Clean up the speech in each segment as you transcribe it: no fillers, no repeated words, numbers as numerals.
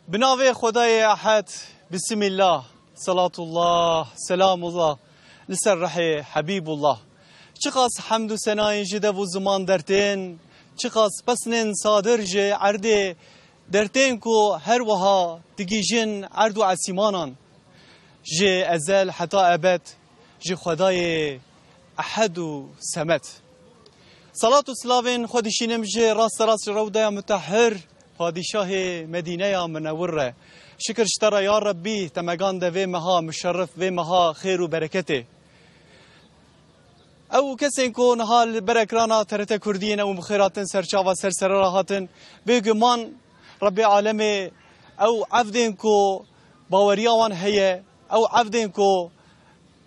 بناوی خدای احد بسم الله صلاة الله سلام الله لسر حبیب الله چقاس حمد و ثنای جده و زمان درتین چقاس پسنین صادر جه عرده درتین کو هر وها دگیجن عرد و عسیمانان جه ازل حتی ابد جه خدای احد و سمت صلاة و سلاوین خودشینم جه راست راست روده متحر پادشاه مدینه منوره شکر شترا یا ربی تمگان ده مها مشرف و مها خیر و برکته او کسی کو نهال برکرانا ترته کردین او مخیراتن سرچاوا سرسر راحتن بگمان رب عالم او عبدین کو باوریاوان هیه او عبدین کو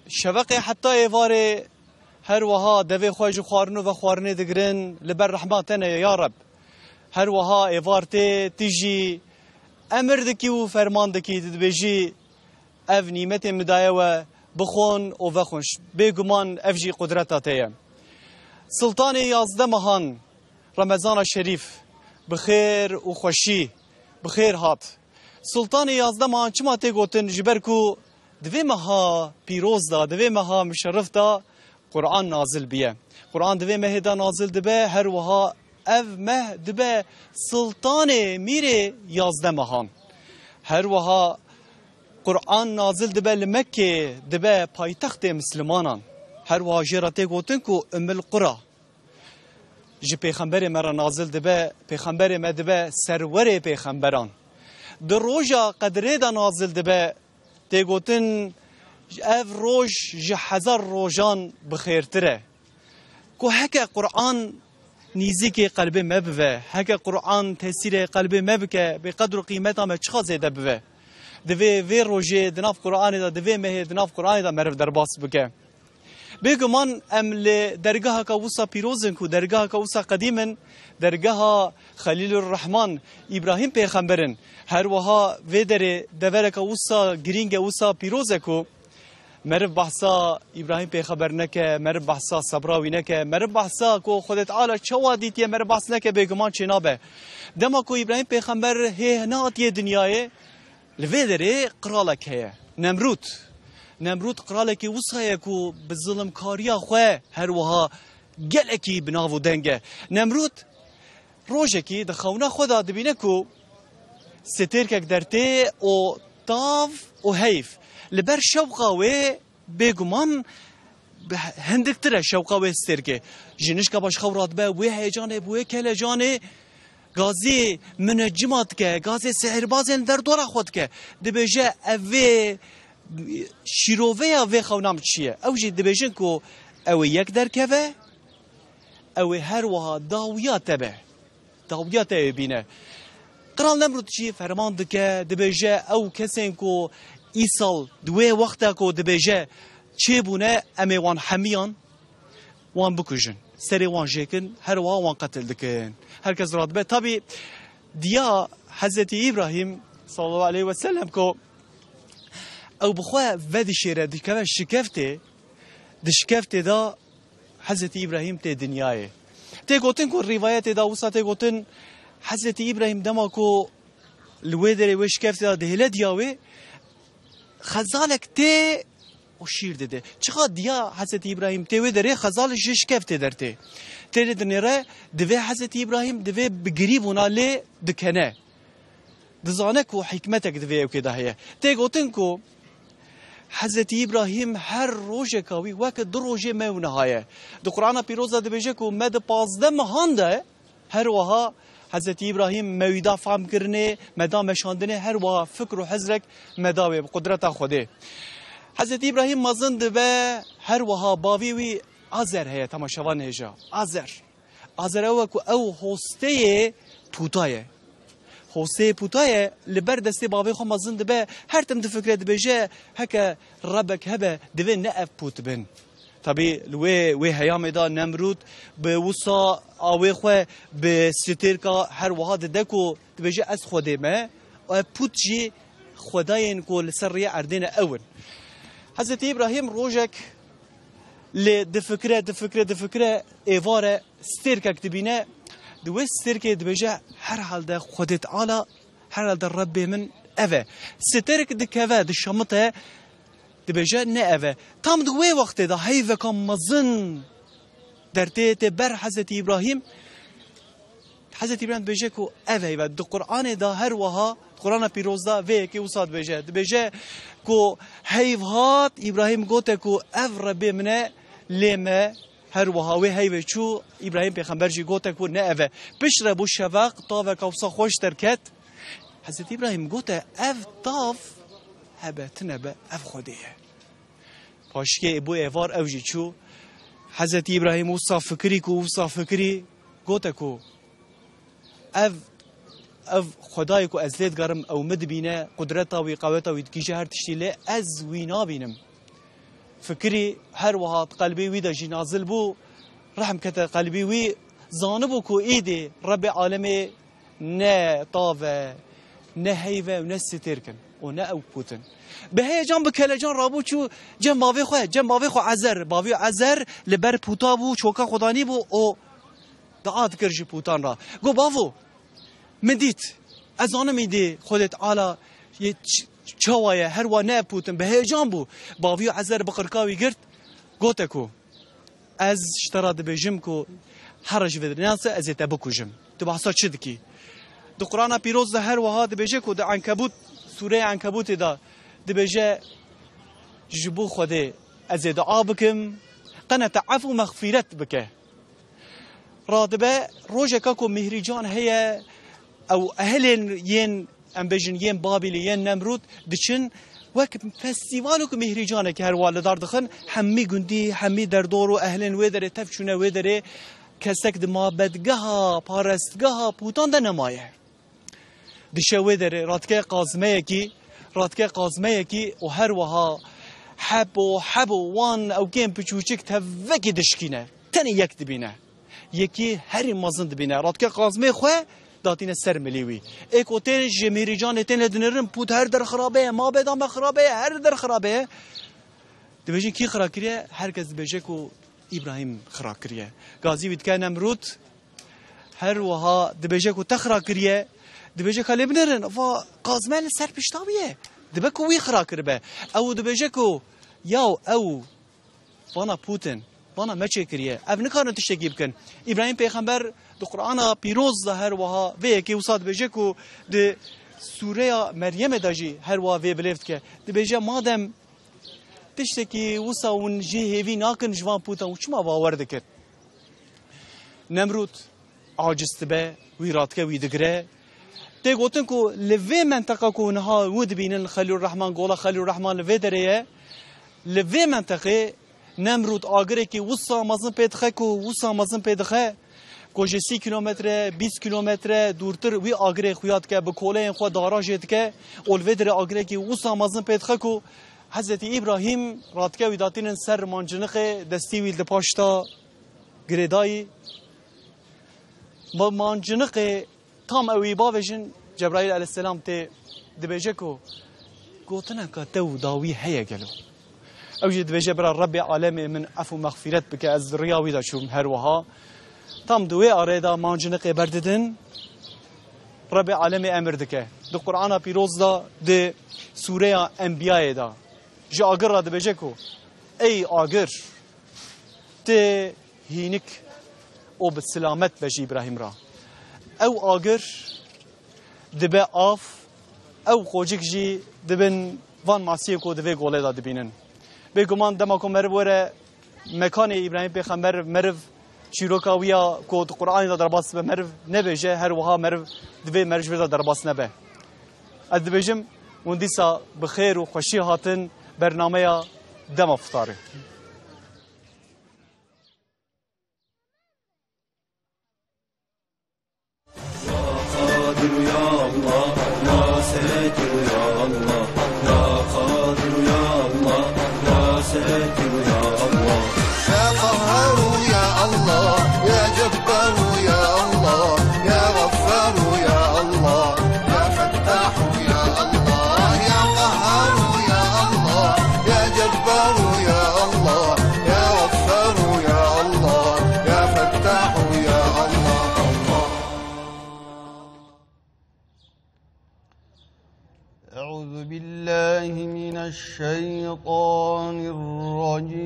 شفقه حتی ایواره هر وها دوی خواج خوارنو و خوارنه دگرن لبر رحمتنه یا رب هر وها ایوارته تیجی امر دکی و فرمان دکی دبیجی اف نیمت مدایه و بخون و وخونش بگمان افجی قدرتاته سلطان 11 ماهان رمضان شریف بخیر و خوشی بخیر هات سلطان 11 ماهان چما تی گوتن جبرکو دوی ماها پیروز دا دوی ماها مشرف دا قرآن نازل بیه قرآن دوی مهدا نازل دبه هر وها اف مه دبه سلطان میره 11 ماهان هر وها قرآن نازل دبه لمکه دبه پایتخت مسلمانان هر وها جراته گوتن کو ام القرى جی پیغمبر مرا نازل دبه پیغمبر ما دبه سرور پیغمبران در روژا قدره دا نازل دبه تی گوتن اف روژ جی 1000 روژان بخیرتره کو هکه قرآن نیزی که قلب مبوه هکه قرآن تاثیر قلب مبکه به قدر و قیمت هم چخا زیده بوه دوی وی روژه دناف قرآن دا دوی مه دناف قرآن دا مرف در باس بکه بگمان ام درگاه که وصا پیروزن کو درگاه که وصا قدیمن درگاه خلیل الرحمن ابراهیم پیغمبرن هر وها وی در دوره که وصا گرینگ وصا پیروزه کو مرف بحثا ابراهیم پیغمبر نکه مرف بحثا صبراوی نکه مرف بحثا کو خودت تعالی چوا دیتیه مرف بحث نکه بگمان چنابه دما کو ابراهیم پیغمبر هی ناتیه دنیای لوی داره قرالک هیه نمرود قرالکی وصایه کو بظلم کاریا خواه هر وها گلکی بناو دنگه نمرود روژه کی دخونه خدا دبینه کو سترکک درته او طاف و حیف لبر شوقه و بگمان هندکتره شوقه و استرکه جنش که باش خورات به و هیجانه و کل جانه گازی منجمات که گازی سحربازن در دور خود که دبیجه اوه شیروه اوه خونام چیه او جی دبیجن که اوه یک درکوه اوه هر وها داویات به داویات بینه قرال نمرود چی فرمان دکه دبیجه او کسین که ایسال دوی وقتا که دبیجه چه بونه امی وان حمیان وان بکجن سری وان جیکن هر وان قتل دکن هر کس راد به طبی دیا حضرت ابراهیم صلی الله علیه و سلم که او بخواه ودی شیره دکه شکفته دا حضرت ابراهیم تی دنیای تی گوتن که روایت دا وسا تی گوتن حضرت ابراهیم دما که لوی داره و شکفته دا دهله دیاوه خزالک تی و شیر داده چقدر دیا حضرت ابراهیم تیوی داره خزال شکفته درته تیره دنیره دوی حضرت ابراهیم دوی بگریب لی دکنه دزانه که حکمتک دوی او که دهیه تی گوتن که حضرت ابراهیم هر روژه کاوی وقت دو روژه میونه هایه دو قرآن پیروزه دبیجه که مد 15 مهان ده هر وها حضرت ابراهیم مویدا فهم کرنه مدا مشاندنه هر وها فکر و حزرک مداوی قدرت خوده حضرت ابراهیم مزند به هر وها باوی آذر هه تماشاوان هجا آذر او هسته پوتایه لبر دستی باوی خو مزند به هر تم فکر دبیجه هک ربک هبه دوی ناف پوت بن طبی لوی هیام دا نمرود به وسا آوی خو به سترکا هر وها دکو دبیجه از خوده ما و پوت جی خداین کو لسری اردین اون حضرت ابراهیم روجک ل دفکره ایواره سترکک دبینه دوی سترکه دبیجه هر حال ده خودت عالا هر در رب من اوه سترک دکوه دشامته دبیجه نه اوه تام دوی وقت دا هیوه کام مزن در تیت بر حضرت ابراهیم حضرت ابراهیم بیجه کو اوه و دو قرآن دا هر وها قرآن پیروز دا وی که وساد بیجه دبیجه کو هیوهات ابراهیم گوته کو او رب منه لیمه هر وهاوی هیوه چو ابراهیم پیغمبر جی گوته کو نه اوه بشره بو شفاق طاوه کوسا خوش ترکت حضرت ابراهیم گوته او طاف هبتنه به او خوده پاشکه ابو ایوار او جی چو حضرت ابراهیم وصا فکری کو وصا فکری گوته کو او خدای کو از لید گرم او مدبینه قدرتا و قوتا و دکیجه هر تشتیله از وینا بینم فکری هر وهات قلبی وی دا جی نازل بو رحم کتا قلبی وی زانبو کو ایده رب عالمه نه طاوه نه هیوه و نه ستر کن و نه او پوتن به هیجان بکله جان رابو چو جن باوی خو عزر باوی عزر لبر پوتا بو چوکا خدانی بو او دعات کرجی پوتان را گو باوو من دیت از آنم ایده خودت عالا یه چاوایه هر و نه پوتن به هیجان بو باوی عزر بقرکاوی گرد گوته کو از شتراد بجم کو حرج ودرناسه از تبکو جم تو بحثا چه دکی دو قرآن پیروز ده هر وها ده بجه کو ده عنکبوت سوره عنکبوت ده ده بجه جبو خوده از دعا بکم قنات عفو مغفرت بکه رادبه روجه کاکو مهریجان هيا او اهلن ين ام بجن ين بابل ين نمرود دچن وك فستیوالو که مهریجانه که هر والدار دخن حمی گندی حمی در دورو اهلن ویدره تفچونه ویدره کسک د مابدگها پارستگها پوتان ده نمایه دشه ویدره راتکه قازمه کی و هر وها حب وان او گیم پچوچک توکی دشکینه تنی یک دبینه یکی هر مازن دبینه راتکه قازمه خواه داتین سر ملیوی ایک اوتین جمیری جان تین دنرم پوت هر در خرابه ما بدام خرابه هر در خرابه دبیجن کی خراب کریه هرکس بیجه کو ابراهیم خراب کریه گازی وید که نمرود هر وها دبیجه کو تخراب کریه دبیجه که لبنرن و قازمه سر پشتاویه دبه کو وی خراب کربه او دبیجه کو یاو او وانا پوتن وانا مچه کریه او نکارن تشتگی بکن ابراهیم پیغمبر دو قرآن پیروز ده هر وها وی که وساد بیجه کو ده سوره مریم داجی هر وها وی بلیفت که ده بیجه مادم تشتکی وسا ون جه هیوی ناکن جوان پوتا و چما باورده کرد نمرود عاجزت به وی راتکه وی دگره ده گوتن کو لوی منطقه کو نها ود بینن خلیل الرحمن گولا خلیل الرحمن لوی دره لوی منطقه نمرود آگره که وسا مزن پیدخه کو وسا مزن پیدخه کوجه 30 کیلومتر 20 کیلومتر دورتر وی آگره خویاد که به کوله خو داراجت که اولوی در آگره که وسا مزن پیدخه کو حضرت ابراهیم راتکه ویداتین سر مانجنق دستی ویل پاشتا گریدایی با مانجنق تام اوی باوجن جبرائیل علیه السلام ته دبیجه کو گوتنه که تو داوی هیا گلو اوجد دبیجه برا رب عالم من عفو مغفرت بک از ریاوی دا چوم هر وها تام دوی آریدا مانجنق برددن رب عالم امر دکه دو قرآن پیروز دا ده سوره انبیاء دا جا آگر را دبیجه کو ای آگر ته هینک او بسلامت بجی ابراهیم را او آگر دبه آف او خوجک جی دبن وان ماسیه کو دوی گوله دا دبینن بگمان دما کو مرو وره مکان ابراهیم پیغمبر مرو چیروکاویا کو قرآن دا درباس به مرو نبیجه هر وها مرو دوی مرج دا درباس نبه از دبیجم وندیسا بخیر و خوشی هاتن برنامه دم افطاره يا الله بالله من الشيطان الرجيم.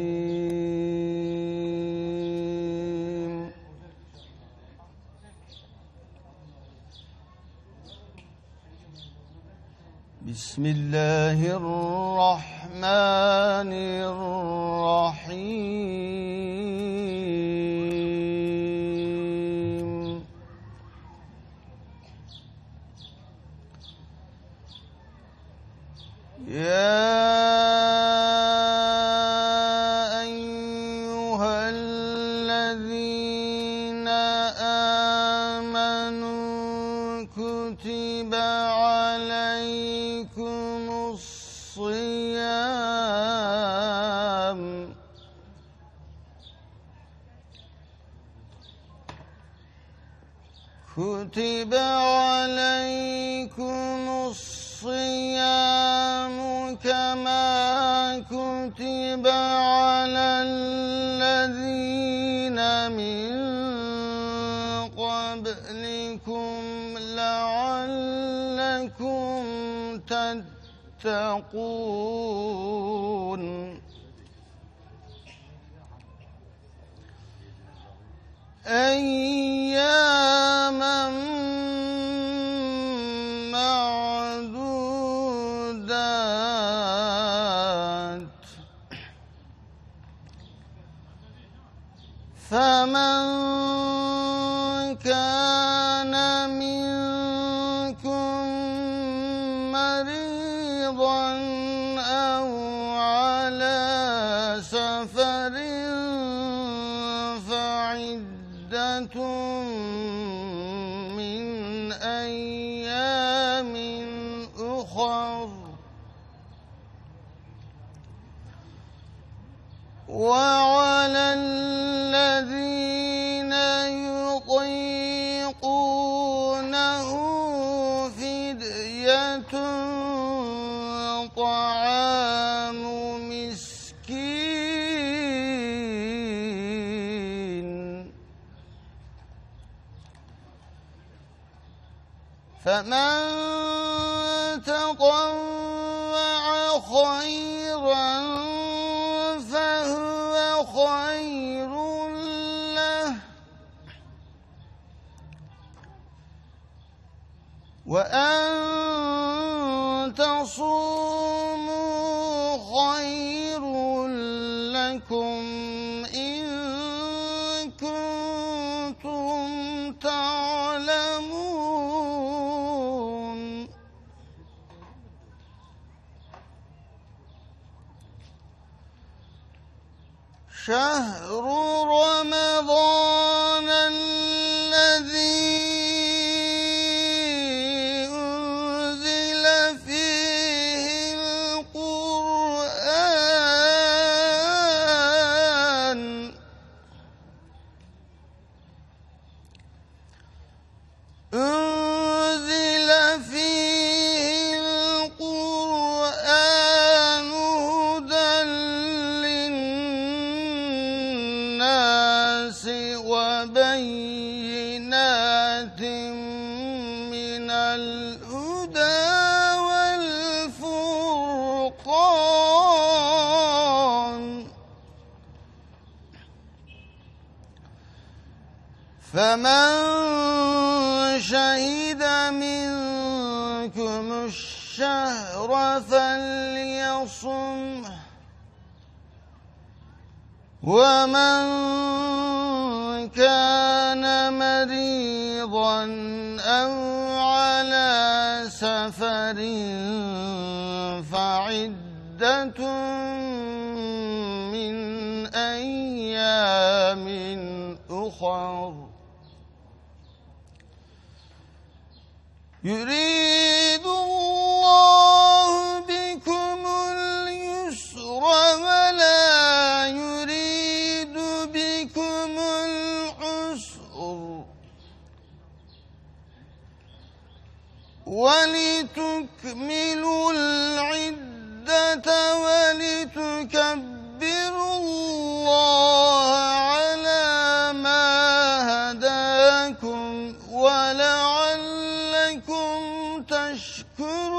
بسم الله الرحمن الرحيم. يا أيها الذين آمنوا كتب عليكم الصيام كتب عليكم الصيام كما كتب على الذين من قبلكم لعلكم تتقون. أياما معدودات، فمن كان منكم مريضا أو على سفر فعدة من أيام أخر. وعلى الذين يطيقونه فدية طعام مسكين، فمن تطوع خيرا فهو خير له، وأن تصوموا خير لكم إن كنتم تعلمون. شهر رمضان الذي أنزل فيه القرآن هدى للناس وبينات من الهدى والفرقان، فمن شهد منكم الشهر فليصمه، ومن كان مريضا أو على سفر فعدة من أيام أخر. يريد الله بكم اليسر ولا يريد بكم العسر، ولتكملوا العدة ولتكبروا الله على ما هداكم ولعلكم تشكرون.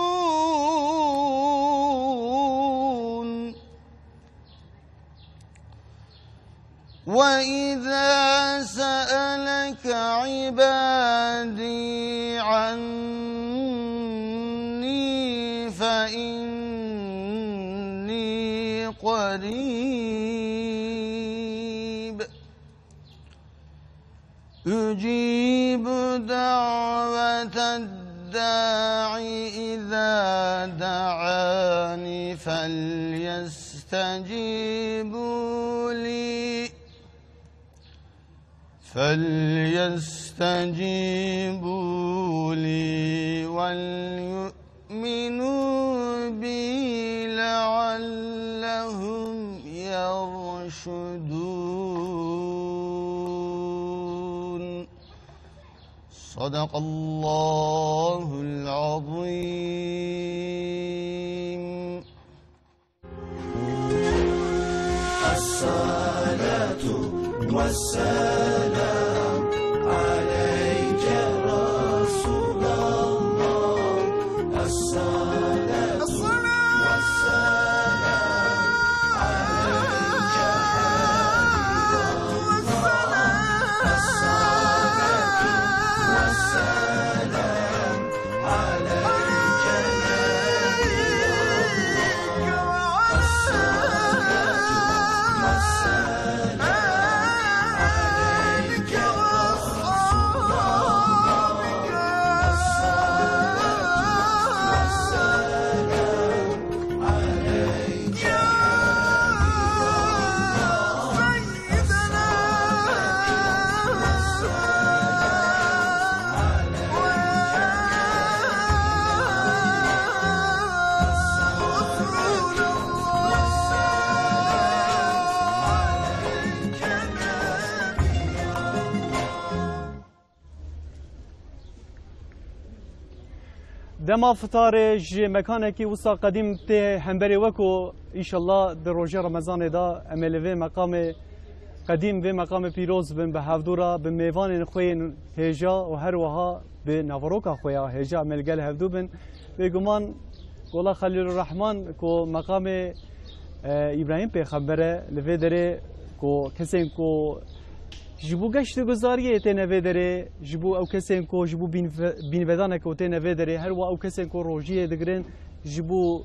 وإذا سألك عبادي عني فإني قريب أجيب دعوة الداع إذا دعاني فليستجيبوا لي وليؤمنوا بي لعلهم يرشدون صدق الله العظيم. الصلاة والسلام عليك رسول الله. الصلاة والسلام عليك حبيب الله. الصلاة والسلام عليك نبي الله. الصلاة والسلام عليك رسول الله. الصلاة والسلام عليك دما فتار جي مكانكي وسا قديم تي همبري وكو ان شاء الله در روجه رمضان دا املوي مقام قديم به مقام پیروز بن به هفدورا به میوان خوین هجا و هر وها به نوروکا خویا هجا ملگل هفدو بن به گمان قولا خلیل الرحمن کو مقام ابراهیم پیغمبره لوی دره کو کسین کو جبو گشت گزاریه تنوی داره جبو او کسین کو جبو بین بدانه کو تنوی داره هر و او کسین کو روجیه دگرن جبو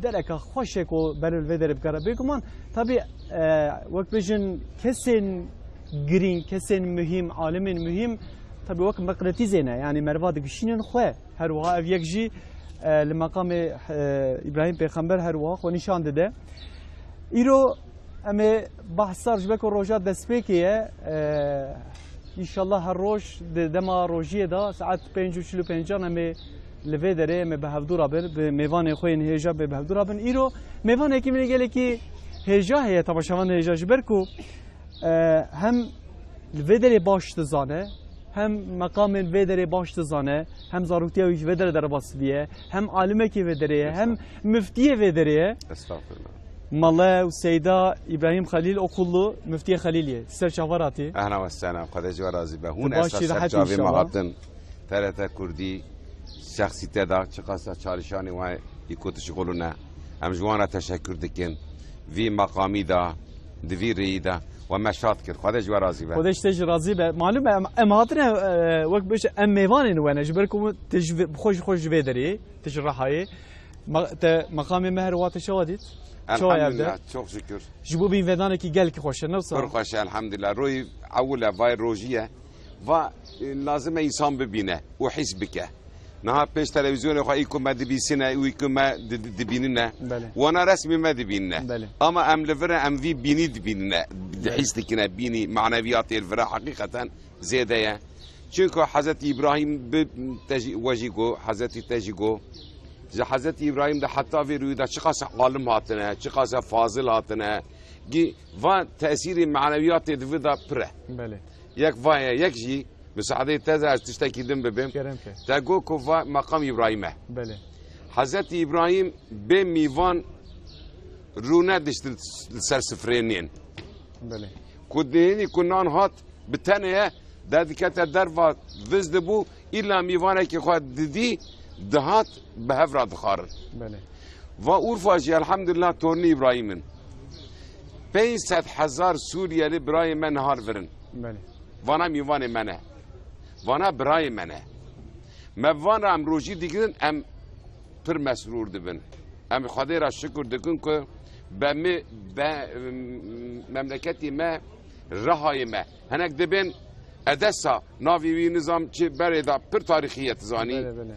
درک خوشه کو بر الوی داره بکره بگمان طبی وقت بجن کسین گرین کسین مهم عالم مهم طبی وقت مقناطیسه نه یعنی مرواد گشینن خو هر و او یک جی لمقام ابراهیم پیغمبر هر و خو نشان داده ایرو اما بحثار جبک و روجات دسپیکیه انشالله هر روز دما روجیه دا ساعت 5:45 اما لوی داره اما به هفدورا بر به میوان خوین هجا به هفدورا بن ایرو میوان یکی میگه گله کی هجا هه تماشاوان هجا جبرکو هم لوی داره باش تزانه هم مقام لوی داره باش تزانه هم زاروتیه وی داره در باسویه هم عالمه کی وی داره هم مفتیه وی داره استغفرالله مالا و سيدا إبراهيم خليل أقوله مفتي خليلية سر شفراتي أهلا وسهلا خدا جوا راضي به هون تباشي أساس راحتي جاوي إن شاء الله. مهاتن ثلاثة كردي شخصي تدا شخصا چالشاني وهاي يكوت شغلنا هم جوانا تشكر دكين في مقامي دا دفي ريدا ومشات كر خدا جوا راضي به خودش تج راضي به معلومة أم هاتنا وقت بيش أم ميوان وين جبركم تج خوش بدري تج راحية مقام مهر واتشواديت شو الحمد يبدأ لله çok şükür جبو بين فدانك قال كي خوش نوصل برخوش الحمد لله روي أول فاي روجية لازم إنسان ببينه وحس بك نها بيش تلفزيون يخوي يكون ما دبيسنا ويكون ما دبيننا بله. وانا رسمي ما دبيننا بله. اما ام لفرا ام في بيني دبيننا حس لكنا بيني معنويات الفرا حقيقة زيادة چونكو حضرت إبراهيم وجيكو حضرت تجيكو حضرت إبراهيم ده حتى في رويدا چقاس عالم هاتنا چقاس فاضل هاتنا و تأثير معنويات الفرا بره بله یک وای یک جی مساعده تازه از تشتکی دم ببیم كرم كه تاگو کوفا مقام ابراهیمه بله حضرت ابراهیم به میوان رونه دشت سر سفرینین بله کدینی کنان هات بتنه دادکت در و وزد بو ایلا میوانه که خود دیدی دهات به هفراد خارن بله و اورفاجی الحمدلله تورنی ابراهیمن 500,000 سوریالی برای من هار ورن بله وانا میوان منه وانا برای منه موانا ام روژی دیگرن ام پر مسرور دبن ام خدای را شکر دکن که به مملکتی ما رهای ما هنک دبن ادسا ناوی وی نظام چه برای پر تاریخیت زانی بله بله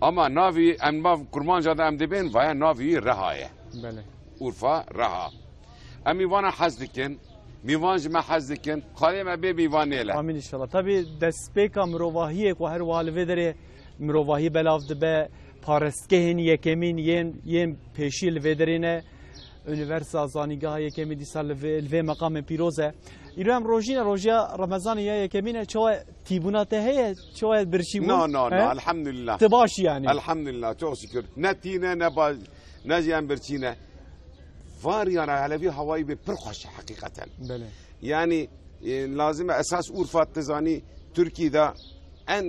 اما ناوی ام ناو کرمان جاده ام دبن ویا ناوی رهایه بله اورفا رها ام میوانا حز دکن میوان جمع حز دکن خالی ما بی میوان نیله آمین انشالله طبی دستپیکا مروواهی که هر والوی داره مروواهی بلاف دبه پارستگهین یکمین ین پیشی لویدرینه اونیورسا زانیگاه یکمی دیسا لوی مقام پیروزه ایرو هم روژیا رمضان یا یکمینه چوه تیبوناته هیه چوه برشی بون نه الحمد لله تباشی یعنی الحمد لله تو شکر نتینه نباز نجیان برچینه واریانا علوی هوایی به پرخوش حقیقتا بله يعني لازم اساس اورفا تزاني تركي دا ان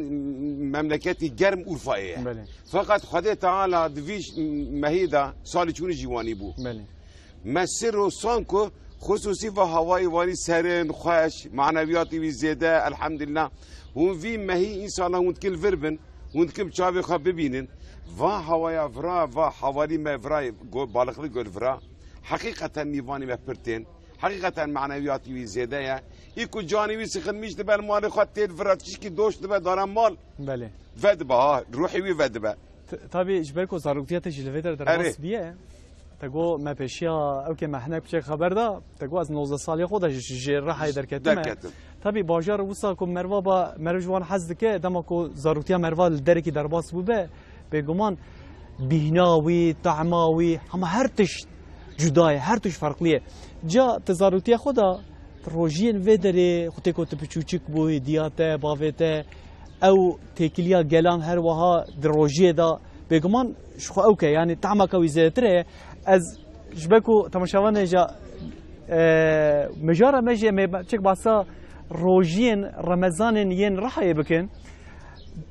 مملكتي جرم اورفايه بله فقط خدای تعالی دویش مهیدا سال چون جوانی بو بله مسر و سانکو خصوصی و هوای وانی سرن خوش معنویاتی وی زیاده الحمدلله هون وی مهی این سالا هون کل وربن هون کم چاوی خواب ببینن و هوای افرا و حوالی مفرای بالغلی گل فرا حقیقتا میوانی مپرتین حقیقتا معنویاتی وی زیاده یا ایکو جانوی سخن میش دبل مال خود تید فراتش کی دوش دبل دارم مال بله ود با روحی وی ود با طبی اجبرکو زاروکتیت جلویدر در باس بیه تگو ما پیشیا او که محنک بچه خبر دا تگو از 19 سالی خودش جره های درکتمه طبی باجار وسا کو مروا با مروجوان حزد که دما کو زاروکتیا مروا درکی در باس بوده بگمان بیناوی طعماوی همه هر تش جدای هر توش فرقلیه جا تزاروتی خدا روژین ودره خودی کو تپچوچک بو دیاته باوته او تکلیا گلان هر وها در روژیه دا بگمان شخو اوکه یعنی طعمه کوي زیتره از جبکو تماشاوانه جا مجاره مجه چک باسا روژین رمضان ین رحای بکن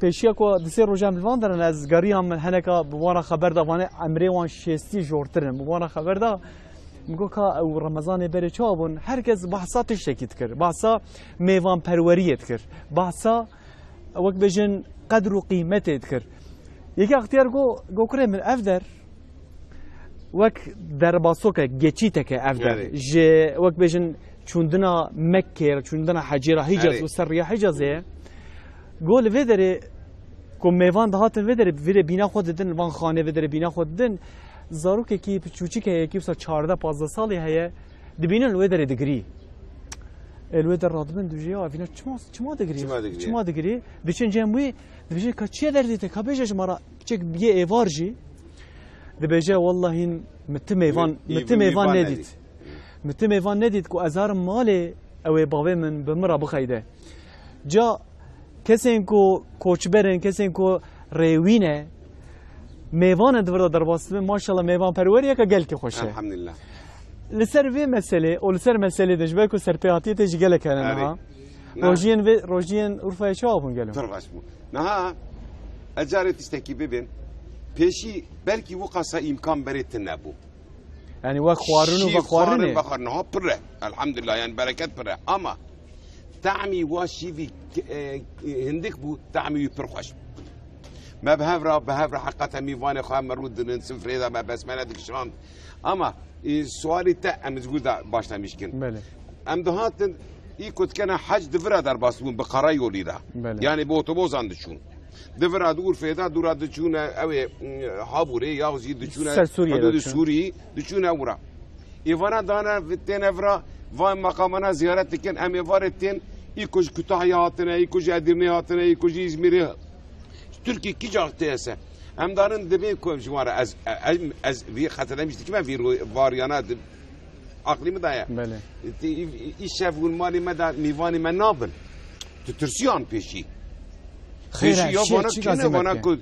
پیشیا کو دسه روزام لواندرن از گریام من هنکا بوارا خبر دا وانه امری وان شستی جورترن بوارا خبر دا میگو که او رمضان بره چابون هرکس بحثاتش تکید کرد بحثا میوان پروریت کرد بحثا وقت بجن قدر و قیمت کرد یکی اختیار گو کره من افدر وقت در باسو که گچیته که افدر وقت بجن چوندنا مکه چوندنا حجیره حجاز و سر حجازه گول ویدره کو میوان دهاتن ویدره بینا خود دن وان خانه ویدره بینا خود دن زاروک کی چوچی که یکی بسا 14 15 سالی هه دبینن ویدره دگری الویدر رادبن دوجیا افینا چما دگری دچن جموی دبیجه کچی دردی ته کبیجش مرا چک بیه ایوارجی دبیجه والله این مت میوان ندید کو ازار مال او باوی من بمرا بخیده جا کسی کو کوچبرن کسی کو ریوینه میوان دور در واسطه ماشاءالله میوان پروریه که گل که خوشه الحمدلله لسر وی مسئله او لسر مسئله دجبه کو سرپیاتی تج گل کنه ها روجین اورفای چابون گلو ترغش بو نه اجاره تشتکی ببین پیشی بلکی وقاسا امکان بريت نبو يعني وخوارن بخارن ها بره الحمدلله يعني بركات بره اما تعمي واشي في هندك بو تعمي برخش ما بهفرا حقا ميوان خا مرود نسم فريدا ما بس ما ندك شان اما سؤالي تا ام تقول باشنا مشكل بله ام دهات يكوت كان حج دفرا در باسون بقراي وليدا يعني بوتوبوز عندشون دفرا دور فيدا دور دچون او هابوري يا زيد دچون حدود سوري دچون اورا ايوانا دانا فتين افرا وان مقامنا زيارت كن ام وارتين يكوج كتاحياتنا يكوج ادرنياتنا يكوج ازميري تركي كي جاكتيسه هم دارن دبي كوم جواره از في خاطر مش كما في فاريانات عقلي مدايا بله يشافون مالي مدى ميواني منابل تترسيان بيشي خير يا وانا كنت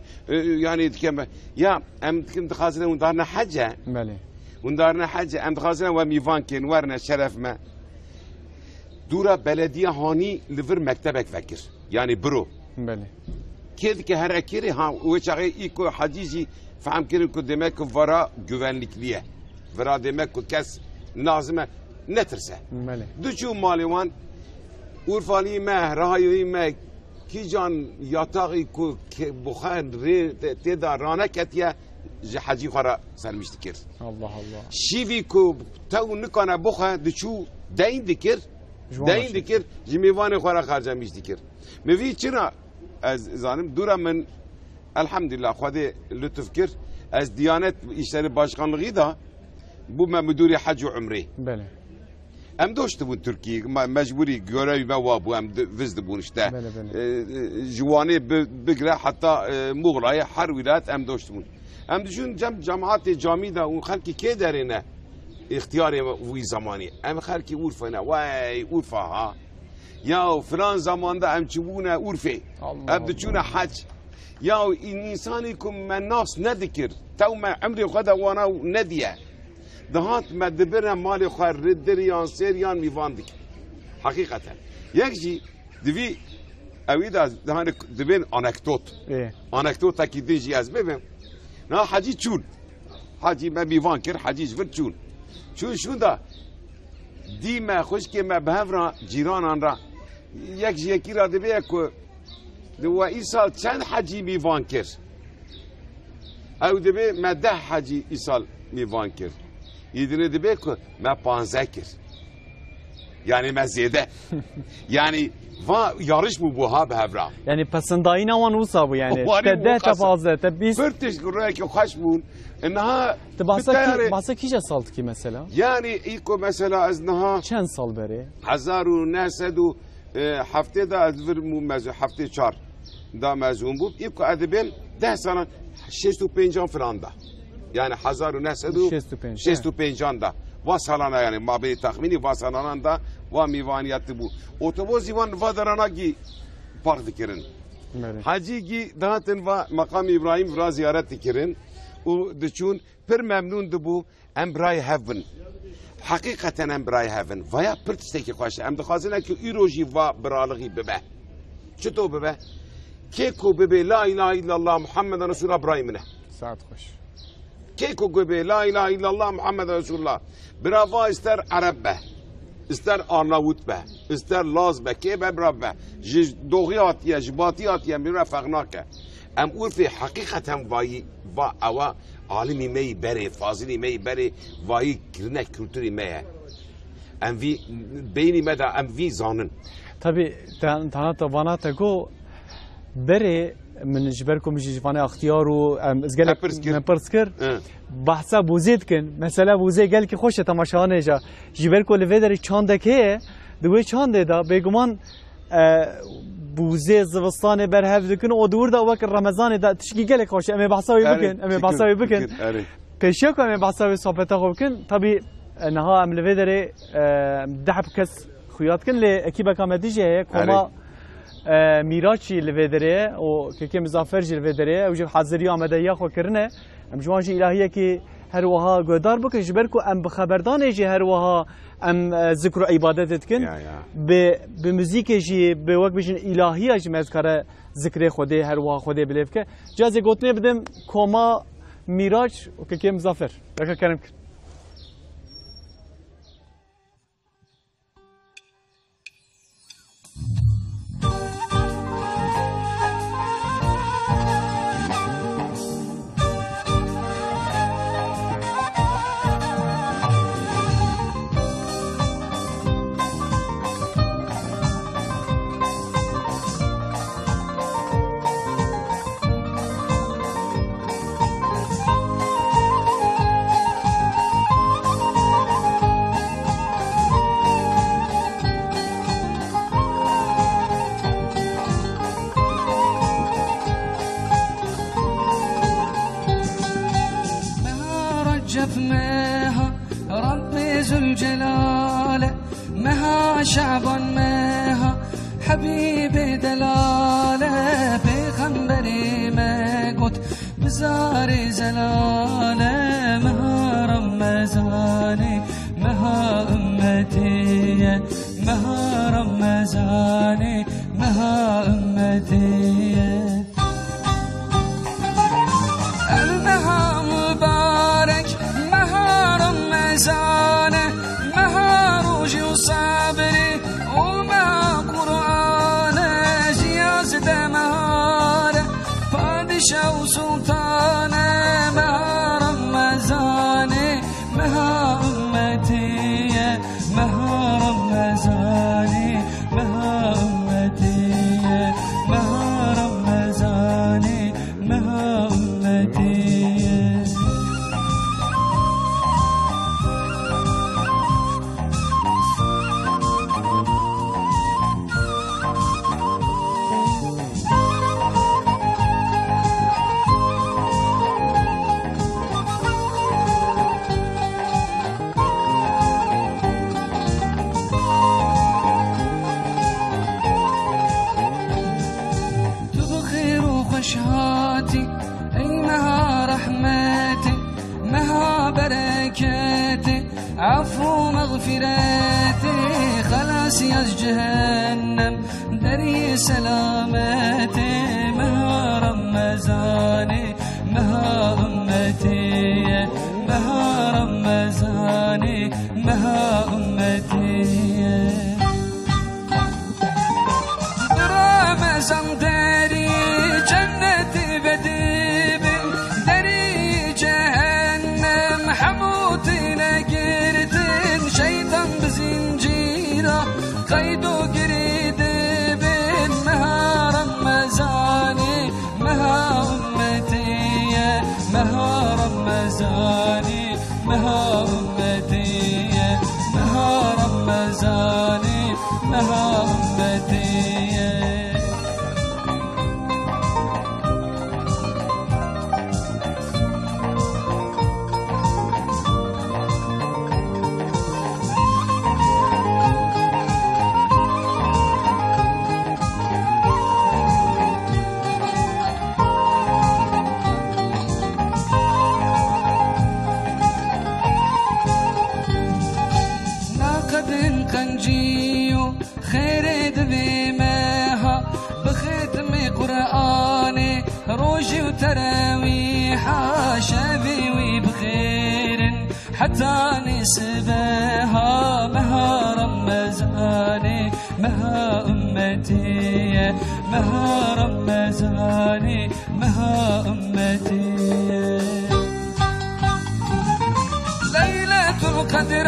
يعني كما يا ام كنت خازنه وندارنا حجه بله وندارنا حجه ام خازنه وميوان كن ورنا شرف ما دورا بلديه هاني لفر مكتبك فكر يعني برو بله كيف كهركيري ها وشغي ايكو حجيجي فهم كيرن كو ديمك فرا güvenlikliye فرا ديمك كس لازم نترسه بله دوچو مالیوان اورفالی ما راهی ما کی جان یاتاقی کو بخار تدا رانه کتیه حجی خورا سرمیش دکر الله الله شیوی کو تو نکنه بخه دوچو دین دکر دین دکر جمیوان خورا خارجه میش دکر موی چرا از زانم دورا من الحمدلله خدا لطف کرد از دیانت اشتری باشقانلغی دا بو ما مدوری حج و عمره بله ام داشت بون ترکی مجبوری گرایی ما وابو ام وزد بونشته بله بله جوانه بگره حتی مغلای هر ولایت ام داشت بون ام دشون جماعت جامی دا اون خلکی که دارینه اختیار وی زمانی ام خلکی عرفه نه وای عرفه ها یا فلان زمان دا ام چبونه عرفه ام دچونه حج یا این انسانی که من ناس ندکر تو من عمری خدا وانا ندیه دهات مدبر مال خواه ردریان سریان میوان دکر حقیقتا یک جی دوی اوید از دهان دوین آنکتوت آنکتوت تاکی دیجی از ببین نه حجی چون حجی ما میوان کر حجی جور چون شون دا دی ما خوش که ما به را جیرانان را یک جی یکی را دوی که دو ای سال چند حجی میوان کر او دوی ما 10 حجی ای سال میوان کر یدینه دبی که ما 15 کر یعنی ما زیده یعنی yarış mı bu ha behevra? Yani pasındayı ne var usa bu yani? Tedde tefazla tebis. Fırtış guraya ki hoş bun. İnha. Bahsa kiçe saldı ki mesela? Yani ilk mesela az naha. Çen sal beri? 1900 hafte da azvir mu mezun hafte 4 da mezun bu. İlk adibim 10 sene 65 falan da. Yani 1965 da. Vasalana yani mabedi tahmini vasalanan da ve mivaniyatı bu. Otobüs ivan vadaranagi park dikirin. Hacı ki dağıtın ve makam İbrahim vra ziyaret dikirin. O düşün per memnun da bu embrayı heaven. Hakikaten embrayı heaven. Vaya pırtisteki koşu. Em dixazine ki iroji ve biralığı bebe. Çito bebe? Keko bebe la ilahe illallah Muhammeden Resulullah İbrahim'ine. Saat hoş. Keko bebe la ilahe illallah Muhammeden Resulullah. Brava ister Arabbe. ister Arnavut be, ister Laz be, ki be brav be, doğiyat ya, batiyat ya, mira farnake. Em urfi hakikaten vayi va ava alimi meyi beri, fazili meyi beri, vayi kirne kültürü meye. Em vi beyni meda em vi zanın. Tabi tanata bana tego beri من جبركم جيفاني اختيارو ازقلك من برسكر بحثا بوزيد كن مثلا بوزي قال كي خوشه تماشانه جا جبركو لفيدري چاندك هي دوي چانده دا بيگمان بوزي زوستان برهف دكن او دور دا وقت رمضان دا تشكي قالك خوشه امي بحثاوي بكن امي بحثاوي بكن كشيكو امي بحثاوي صحبته بكن طبي انها ام لفيدري دحب كس خياط كن لاكيبا كامديجي هي كوما میراچی لودره و که مزافر جل لودره و جو حاضری آمده یا خو کرنه ام جوانجی الهیه که هر وها گدار بکن جبر کو ام بخبردان جی هر وها ام ذکر و عبادت کن به موزیک جی به وقت بجن الهیه جی مذکره ذکر خوده هر وها خوده بلیف که جازی گوتنه بدم کما میراچ و که مزافر بکن کرم کن شعبان مها حبيبي دلاله پیغمبری مگوت بزار زلاله مها رمزاني مها امتي مها رمزاني مها امتي المها مبارك مها رمزانه مها خوش هاتي أي مها رحمتي مها بركاتي عفو مغفراتي خلاصي از جهنم دري سلامتي مها رمزاني مها أمتي مها رمزاني مها أمتي رمزان داري جنتي بديب داري جهنم حموتي نقرتن شيطان بزنجيره قيدو قريد بن مها رمزاني مها أمتي مها رمزاني مها أمتي مها رمزاني مها أمتي قنجيو خير دبيمها بختم قرآني روجي وتراويحها شافي بخير حتى نسبها مها رمزاني مها أمتي مها رمزاني مها أمتي ليلة القدر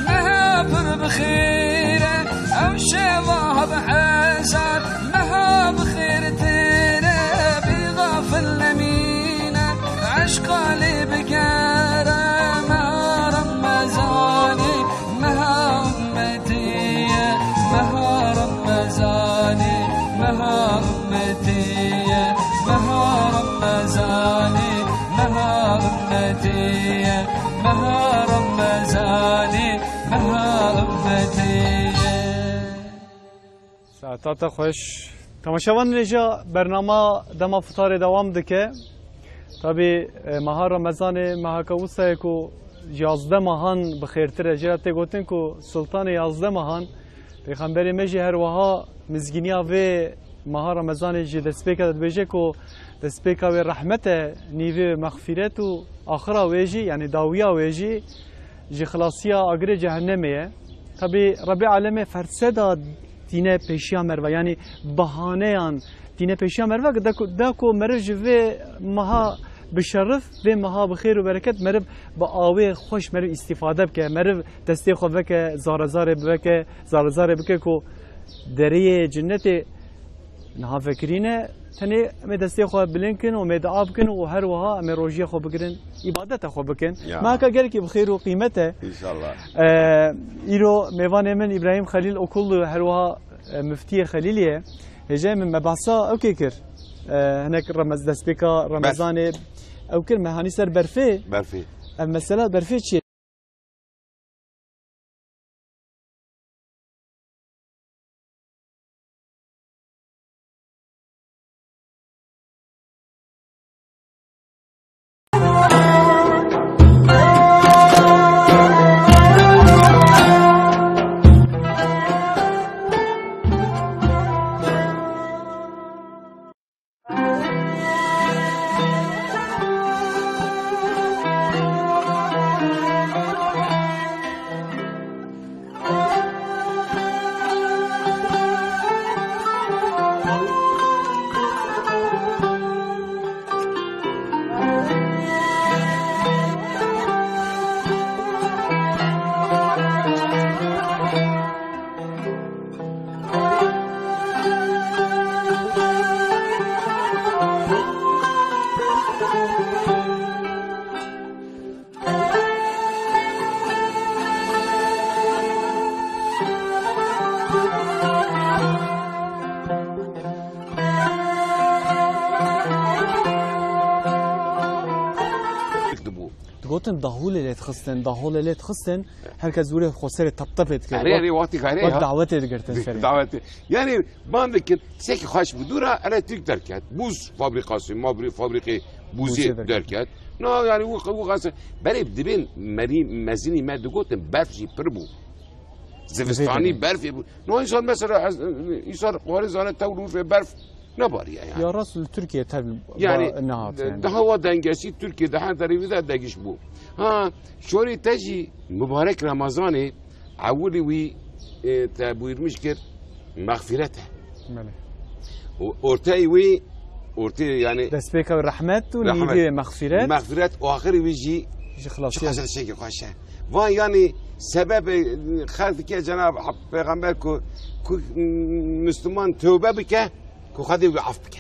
مها بخيرة أو شبه بحسن مها بخير تيرة بغافل لمينة عشق لي بكارة مها رمزاني مها أمتي مها رمزاني مها أمتي مها رمزاني مها أمتي مها رمزاني مها أمتي ساعتات خوش تماشاوان نجا برنامه دما فطار دوام دکه طبی ماه رمضان ماه کوسه کو 11 ماهان بخیرتره جرات گوتن کو سلطان 11 ماهان پیغمبر مجی هر وها مزگینیا و ماه رمضان جی دسپیکا دبیجه کو دسپیکا و رحمت نیوی مغفرت و آخرا ویجی یعنی داویا ویجی جی خلاصیا اگر جهنمیه طبی رب العالمین فرسدا دینه پیشیا مروا یعنی بهانهان دینه پیشیا مروا داکو مرج و مها بشرف و مها بخیر و برکت مرب با آوه خوش مرب استفاده بکه مرب دسته خو بکه زار بکه کو دریه جنت نها فکرینه تنی ام دسته خو بلنکن و مدعا بکن و هر وها ام روجی خو بکرن عبادت خو بکن ما که گر کی بخیر و قیمته ان شاء الله ایرو میوان من ابراهیم خلیل اوکل هر وها مفتي خليليه هجا من مبعثا اوكي كر هناك رمز دسبيكا رمضان او كلمه هاني سر برفي مثلا برفي شي گوتن دهول لیت خستن دهول لیت خستن هر کس زوره خسر طبطبت کرد يعني وقتی کاری وقت دعوت گرتن سری دعوت يعني باند که سکی خواهش بدورا الکتریک درکت بوز فابریکاسی فابریکه بوزی درکت نه يعني و قصه برای دبین مزینی ما دگوتن برفی پر بو زفستانی برفی بود نه انسان مثلا انسان وارزانه تولور في برف نباريه يعني يا راس تركيا يعني النهات يعني ده هو دنجسي تركيا ده حتى ريفيدا دقيش بو ها شوري تجي مبارك رمضاني عولي وي تابوير مشكر مغفرته مالي اورتاي وي اورتي يعني دسبيكا والرحمات ونيدي مغفرات واخر ويجي خلاص هذا الشيء خوشه وان يعني سبب خالد كي جناب پیغمبر کو مسلمان توبه بك کو خدي وعف بك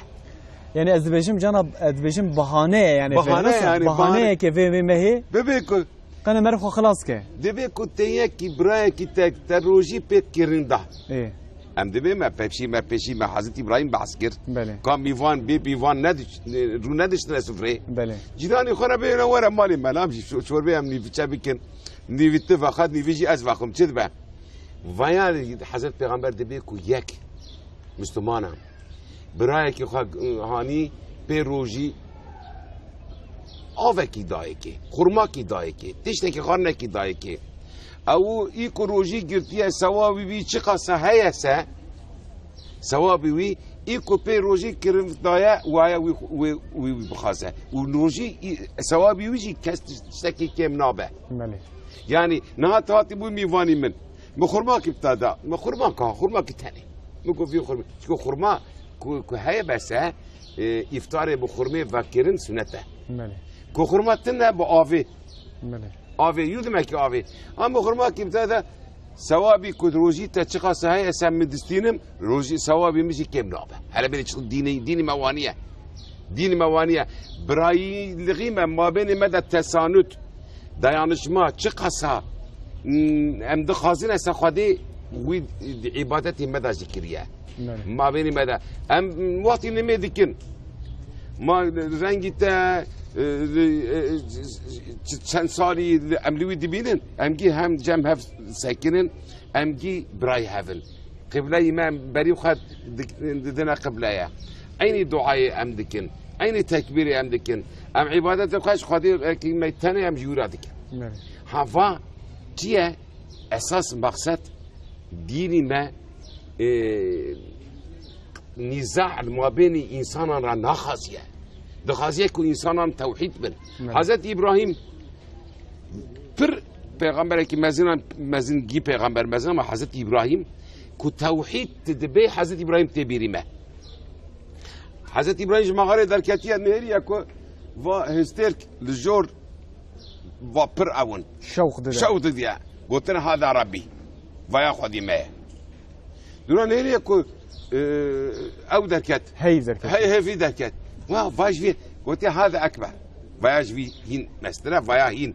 يعني ازبيجم جناب ازبيجم بهانه يعني بهانه كيف ما هي ببيكو قنا مرخو خلاص كه دبيكو تيه كي براي كي تروجي بيت كيرندا ايه ام دبي ما بيشي ما حضرت ابراهيم بعسكر بله كان بيفان بيفان ندش رو ندش تلسفري بله جيراني خنا بينا ورا مالي ملامش شوربه امني في تشابكن ني في تفاخد ني فيجي ازفاخم تشدبه ويا حضرت پیغمبر دبيكو يك مسلمانا برای که هانی پیروژی آوه کی دایی که خورما کی دایی که تشنه که خارنه کی دایی که او ای کروژی گرتیه سوابی بی چی قصه هیسه سوابی وی ای کو پیروژی کرم دایه وایا وی بخواسته و نوژی سوابی وی جی کس تشتکی کم نابه یعنی نه تاتی بوی میوانی من مخورما کی بتادا مخورما که خورما کی تنی مگو فی خورما چکو خورما کو هي بس افطار بخورمه وکرن سنته کو خورما تنه با آوی آوی یودم که آوی اما خورما کی بتادا ثوابی کو روزی تا چقا سهای اسم دستینم روزی ثوابی میشه کم نابه حالا بری چقو دین موانیه برای لغیمه ما بین مدى تسانت دایانشما چقا سا ام دخازین اسا خودی وی عبادتی مدى ذکریه ما بين مدى ام وقتی نمیدکن ما رنگی تا چند سالی املوی دبینن امگی هم جمع هف ساکنن امگی برای هفن قبله ما بری خد دنا قبله عینی دعای ام دکن عینی تکبیری ام دکن ام عبادت خوش خودی که میتنه ام جورا دکن هوا چیه اساس مقصد دینی ما نزاع ما بين انسان را نخازيه دخازيه كو انسان توحيد بن حضرت ابراهيم پر پیغمبر کی مزن گی پیغمبر مزن حضرت ابراهيم كو توحيد تدبي حضرت ابراهيم تبيريمه حضرت ابراهيم مغاره در کتیه نهریه کو و هسترک لجور و پر اون شوق دیا قلت هذا ربي ويا خدي ما دوران نهریه کو او دركت هي في دركت واو فاش في قلت هذا اكبر فاش في هين مسترا فيا هين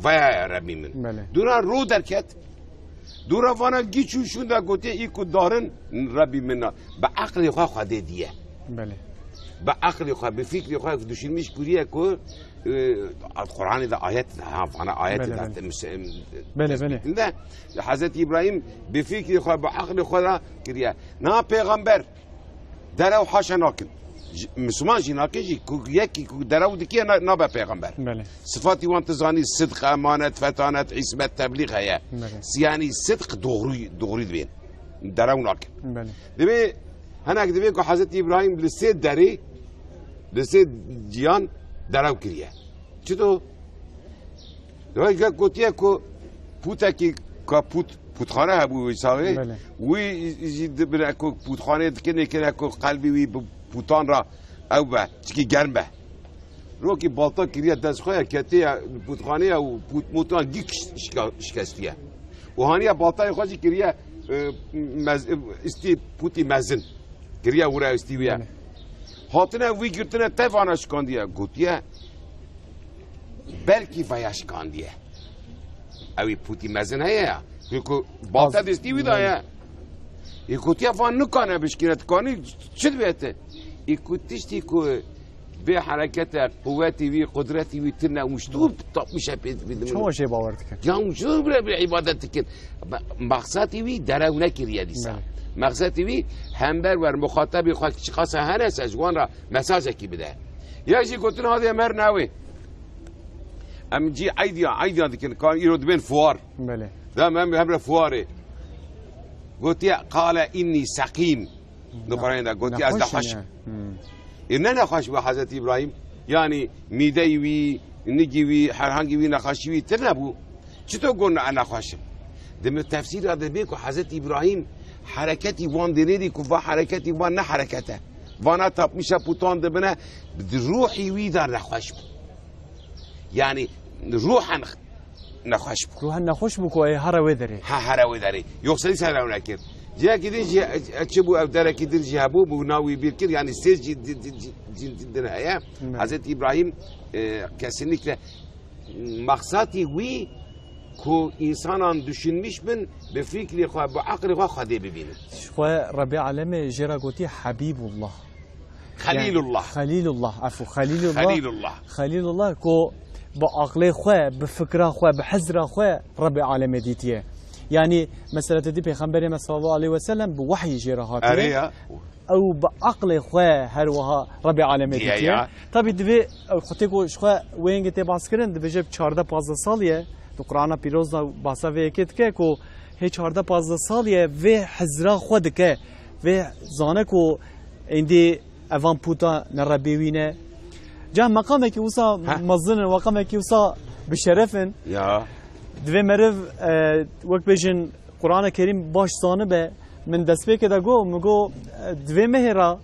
فيا ربي من دوران رو دركت دوران فانا گيچو شون دا قلت ايكو دارن ربي منا بعقل خو خدي ديه بله بعقل خو بفكر خو دوشين مش كوريه كو القرآن ده آيات أنا آيات ده بله ده حضرت إبراهيم بفكر خود بعقل خود كريه نا پیغمبر درو حاشا ناكن مسلمان جي ناكن جي يكي درو دكيه نابا پیغمبر بله صفاتي وانتظاني صدق أمانة فتانة عصمت تبليغ هي يعني صدق دغري دبين درو ناكن بله دبي هناك دبي كو حضرت إبراهيم لسيد داري لسيد جيان درو کریه چطور؟ دوای گوتیه که پوتا کی که پوتخانه هبو ویساوی وی جید بره که پوتخانه دکنه که قلبی وی پوتان را او به چکی گرم به رو که بالتا کریه دست خواه کتیه پوتخانه و پوت موتان گیک شکستیه و هانیه بالتای خواه کریه استی پوتی مزن کریه ورا استیویه هاتنه وی گرتنه تفانه شکاندیه گوتیه بلکی ویاش کاندیه اوی پوتی مزن هیه که بالتا دستیوی دایه ای گوتیه فان نکانه بشکرت کانی چد بیته ای گوتیشتی که به حرکت قوتی وی قدرتی وی تنه ومشتوب طب میشه شما چه باور دکن؟ یا مشتوب به عبادت کن مقصدی وی درو نکریه دیسا مقصدی وی همبر ور مخاطبی خواهد خاص هر است اجوان را مساج کی بده یا جی گفتن هذا مر ناوی ام جی عیدیا دکن کان ایرود بین فوار بله ده هم فواره قلتي قال إني سقيم نقرأ ده قلتي أزد خشب إننا خشب حضرت إبراهيم يعني ميدايوي نجيوي حرهانجيوي نخشوي تنبو چطور قلنا أنا خشب دم التفسير هذا بيكو حضرت إبراهيم حركتي وان ديري كوفا حركتي وان نه حركته وانا طب مشا بوتان دبنا روحي ويدار نخشب يعني روحا نخشب روح نخوش بكو هر ودري هر ودري يوصل سلام نكر جا كده جي اتشبو او دار كده جابو بناوي بيركر يعني سير جدنا يا حضرت ابراهيم kesinlikle maksati وی کو انسانان düşünmüş bin به فکری خو به عقل خو خدي ببینه شو ربي علامه جرا قوتي حبيب الله خليل الله خليل الله عفو خليل الله خليل الله خليل الله كو بعقل خو بفكره خو بحزره خو ربي علامه ديتيه يعني مسألة دي پیغمبر صلى الله عليه وسلم بوحي جراهات او بعقل خو هر وها ربي علامه ديتيه طبي دبي خطيكو شخو وين تي باسكرن دبي جب 14 15 ساليه تو قرآن پیروز باسا وی کت که کو هی 14 15 سالیه و حزرا خود که و زانه کو اندی اوان پوتا نربیوینه جا مقامه که وسا مزن مقامه که وسا بشرفن یا دوی مرف وقت بجن قرآن کریم باش زانه به من دست به که دا گو مگو دوی مهرا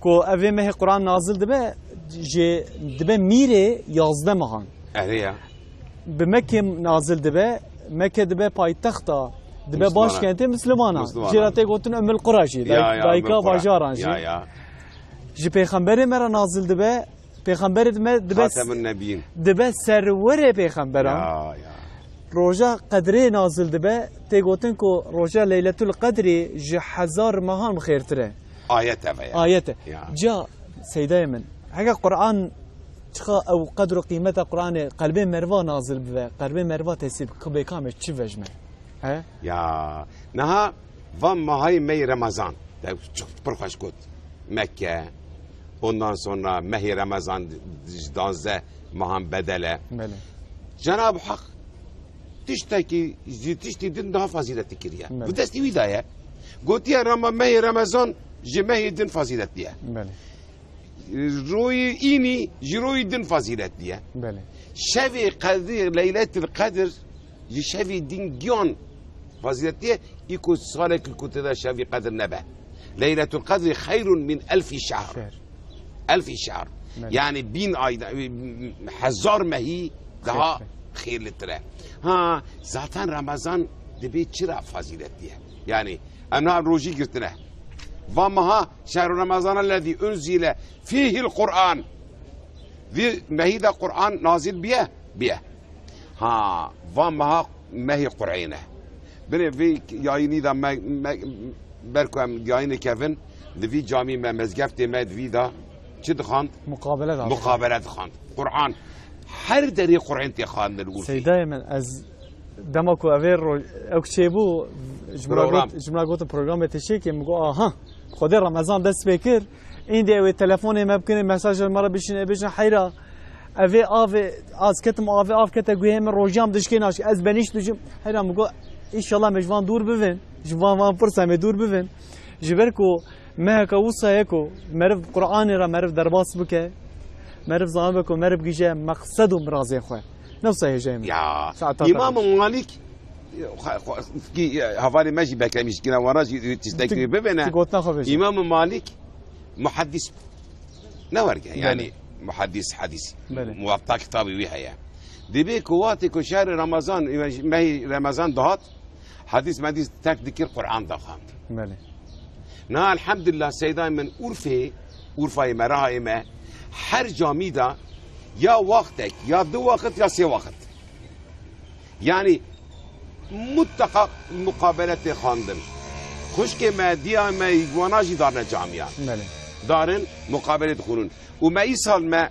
کو اوی مه قرآن نازل دبه جه دبه میره 11 مهان اهلیه به مکه نازل دبه مکه دبه پایتختا دبه باش کنته مسلمانا جراته گوتن ام القراشی دایکا باجاران جی پیغمبر مرا نازل دبه پیغمبر دبه خاتم النبیین دبه سرور پیغمبران روجا قدره نازل دبه تی گوتن کو روجا لیلت القدر جی 1000 ماهان خیرتره آیت جا سیدای من هکا قرآن چخا او قدر و قیمت قرآن قلب مروا نازل به قلب مروا تسیب کبه کامش چی وجمه ها یا نه و ماهای می رمضان çok پرخوش گفت مکه ondan sonra مه رمضان 12 ماهان بدله بله Cenab-ı Hak tişti din daha faziletli kiriye bu desti vidaya gotiya rama meh Ramazan jemeh din faziletliye بله روی اینی جروی دن فضیلتیه بله شوی قدر لیلت القدر شوی دین گیان فضیلتیه ایکو ساله که کتده شوی قدر نبه لیلت القدر خیر من 1000 شهر 1000 شهر یعنی 1000 ماهی daha خیرلتره ها zaten Ramazan دبی چرا فضیلتیه yani امنا روزی گرتنه ومها شهر رمضان الذي أنزل فيه القرآن في مهيدا قرآن نازل بيه ها ومها مهي قرآنه بني في يايني دا بركو يايني كيفن في جامي ما مزقفت ما في دا چد خاند مقابلة خاند قرآن هر دري قرآن تي خاند الأول سيداي من از دمكو أفير أكشيبو جملة قوت برنامج تشيكي مقو آها خود رمضان دست بکر این دیوی تلفن ما بکنه مساج مرا بشین حیرا اوی از کتم آف کتا گویه من روزام دشکناش از بنیش دشم حیرا مگو انشالله مجوان دور ببین جوان پرسم دور ببین جبرکو ما کوسا یکو مرف قرآن را مرف درباس بکه مرف زان بکو مرف گیجه مقصد و مرازی خو نفسه جیم یا امام مالک حوالی ماشي بكاميش كنا وراجي تستكبر ببنا إمام مالك محدث نورجع يعني محدث حديث موطأ كتابي ويها يعني دبي كواتك شهر رمضان ما هي رمضان ضغط حديث ما دي تك ذكر قرآن ضخام نا الحمد لله سيدا من أورفة مراها إما هر جاميدا يا وقتك يا دو وقت يا سي وقت يعني متحق مقابلت خواندن خوش که مدیا ما یگواناجی دارن جامعه دارن مقابله خونون و ما ای سال ما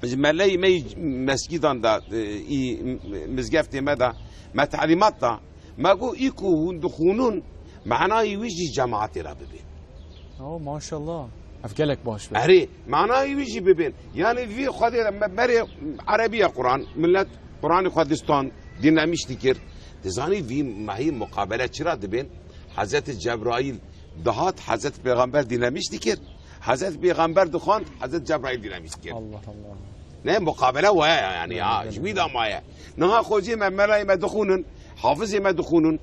ملای می مسجدان دا مزگفت ما دا ما تعلیمات دا ما گو ایکو هند خونون معنای ویجی جماعتی را ببین اوه ماشاءالله افقلك باش بي. اري معناه يجي ببين يعني في خدي مري عربيه قران ملت قران كردستان دينا مش تكر تزاني في ما هي مقابلات شرا دبين حضرت جبرائيل دهات حضرت پیغمبر دينا مش تكر حضرت پیغمبر دخان حضرت جبرائيل دينا مش تكر الله الله نه مقابله ويا يعني جويدا مايا نها خوجي ما ملاي ما دخونن حافظي ما دخونن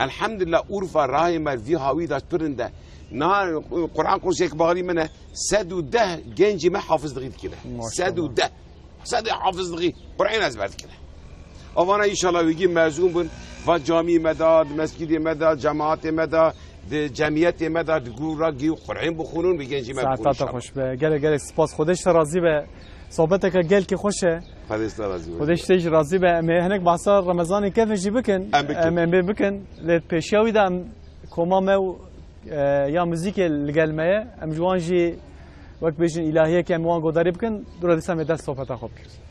الحمد لله أورفا راهي ما في هاوي دا ترنده نهار القرآن كل شيء بغري منه 110 جنجي ما حافظ دغيت كده 110 حافظ دغيت قرآن أزبرت كده أوانا إن شاء الله ويجي مزوم بن فجامي مداد مسجد مداد جماعت مداد جمعیت مداد گورا گیو قرآن بخونون بگنجی ما بخونون ساعتات خوش به گل سپاس خودش راضی به صحبتك گل که خوشه خودش راضی خودش تيج راضی به ام هناك بعصر رمضان كيف جي بكن ام بكن لبيشاوي دا كوما مو يا موزيك القلمه ام جوان جي وقت بيجن الهيه كان وان قدري بكن دور دسم دست صحبت خوب كرد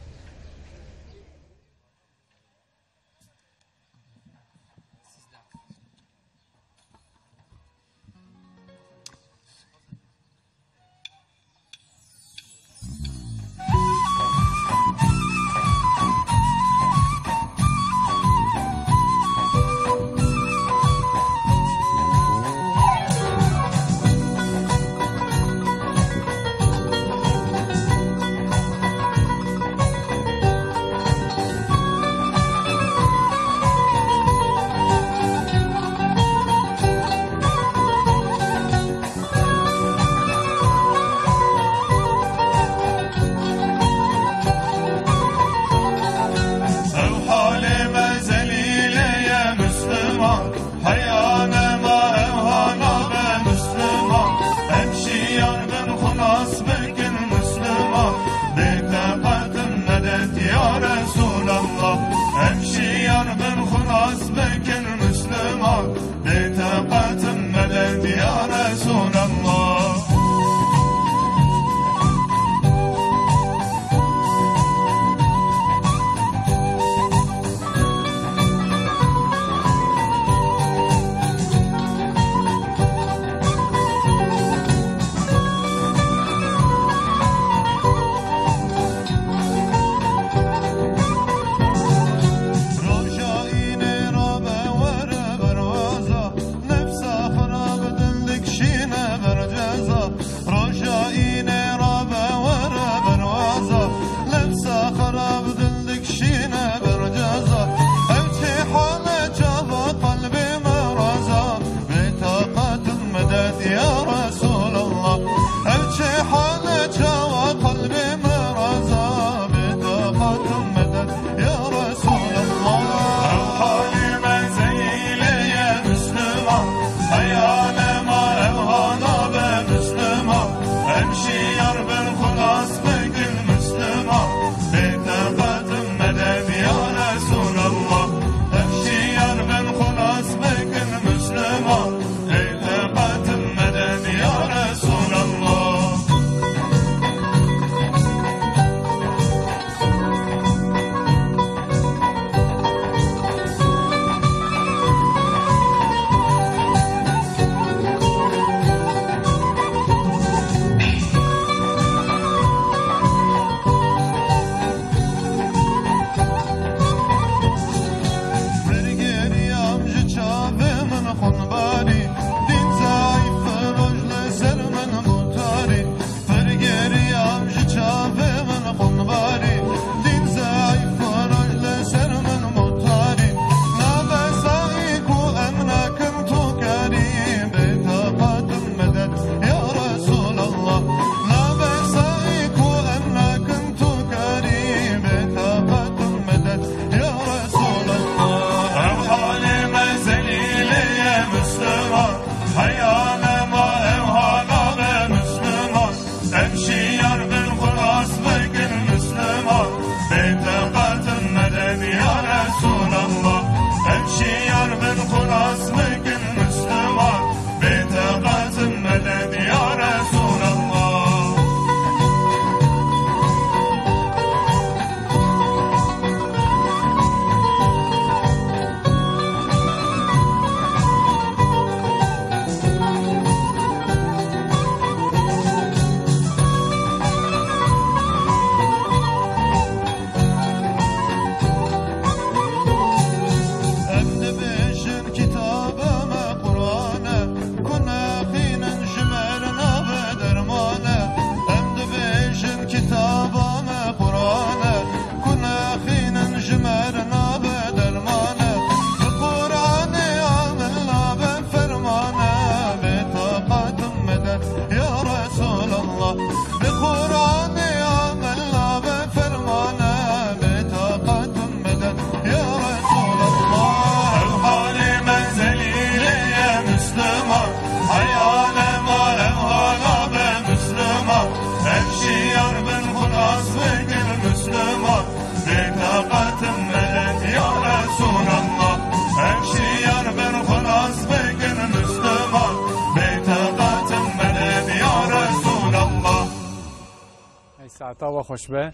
ساعتا و خوش به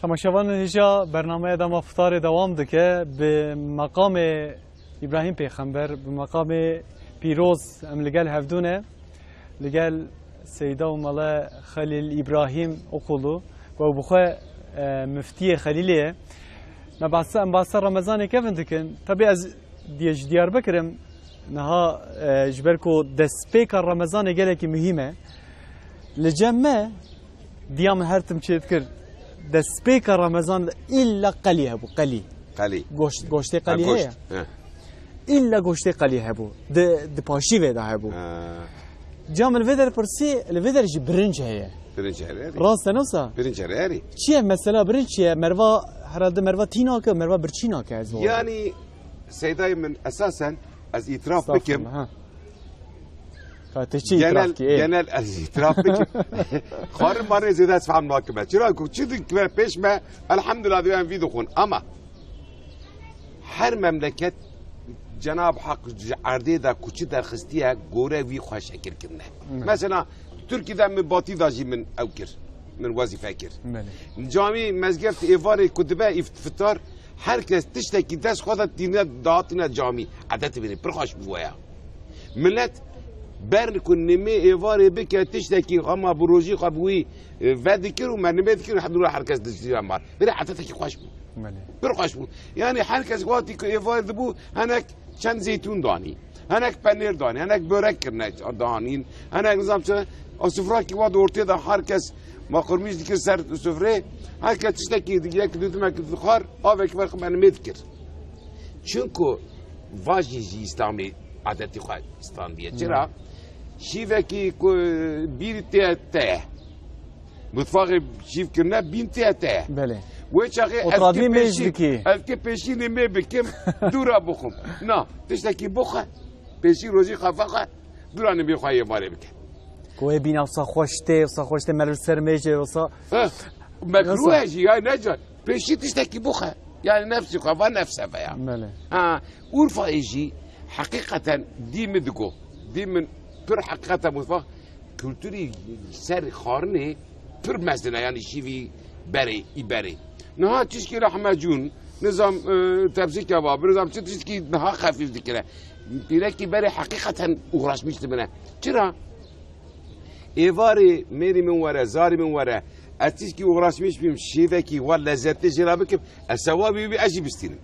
تماشاوان هجا برنامه دام افطار دوام دکه به مقام ابراهیم پیغمبر به مقام پیروز ام لگل هفدونه لگل سیدا و ملا خلیل ابراهیم اقولو و بخواه مفتی خلیلیه ما بعد رمضان كيفن دكن طبيعي از ديار بكرم نها جبركو دسبيك رمضان قالك مهمه لجمع ديام هرتم تذكر دسبيك رمضان الا قلي ابو قلي غوشت قلي هي الا غوشت قلي ابو د باشي ودا ابو جام الفيدر برسي الفيدر برنج هي برنج هراري راست نوسا برنج هراري چیه مثلا برنج چیه مروا herhalde merva tina ke merva birçina ke ez yani Seyda'yı من اساسا از itiraf بكم genel az itiraf بكم خارم مرة زيادة اسفهم محاكمة چرا چیزی که پیش ما الحمدلله دیدم ویدو خون اما هر مملکت جناب حق عرضه دا کوچی درخستیه گوره وی خوش اکر کنه مثلا ترکی دا من باتی داجی من اوکر من وظیفه کر جامی مزگفت ایوار کتبه افتار هر کس تشتکی دست خودت دینه دهاتینه جامی عدت بینه پرخاش بویا ملت برن کن نمی ایوار بکه تشتکی اما بروجی قبوی ودی کرو من نمی دکر حدولا هر کس دستی امار بره عدتکی خوش بو پرخاش بو یعنی هر کس وقتی که ایوار دبو هنک چند زیتون دانی هنک پنیر دانی هنک بورک کرنه دانین هنک نظام چه سفره کی واد ورته ده هر کس ما قرمیش دیگر سر سفره هر کس تشتکی دیگه که دوتم که فخار آب که برخم من میدکر چونکو واجی جی اسلامی عادتی خواهد اسلامیه چرا شیوه که بیر ته متفاق شیف کرنه بین ته بله و چاقی از که پیشی نمی بکم دورا بخم نه تشتکی بخه پیشی روزی خفاقه دورا نمی خواهی ماره بکم کوه بین اوسا خوشته مرل سرمجه اوسا مکروه جی یا نجار پیشی تشتکی بخه یعنی نفسی خفا نفسه فیا بله اورفا ایجی حقیقتا دی مدگو دی من پر حقیقتا متفاق کلتوری سر خارنه پر مزدنه یعنی شیوی بره نها چیزکی رحمه جون نظام تبزی کباب نظام چیزکی نها خفیف دکره بیرکی بره حقیقتا اغراش میشته بنه چرا؟ ایواری میری من وره زاری من وره از چیزکی اغراش میش بیم شیوه کی و لذت جرا بکم السوابی بی اجی بستینم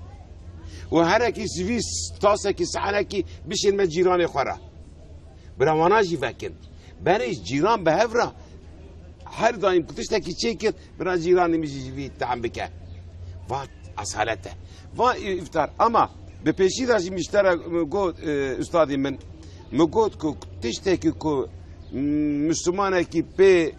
و هر کی سویس تاسه کی سحنه کی بشین من جیران خوره بروانا جی فکن برش جیران به هفره هر دایم کتشتکی چه کرد برای جیرانی میشه وی تعم بکه و اصالته و افتار اما به پیشی داشتی میشتره گفت استادی من مگوت که تشتکی که مسلمانه که به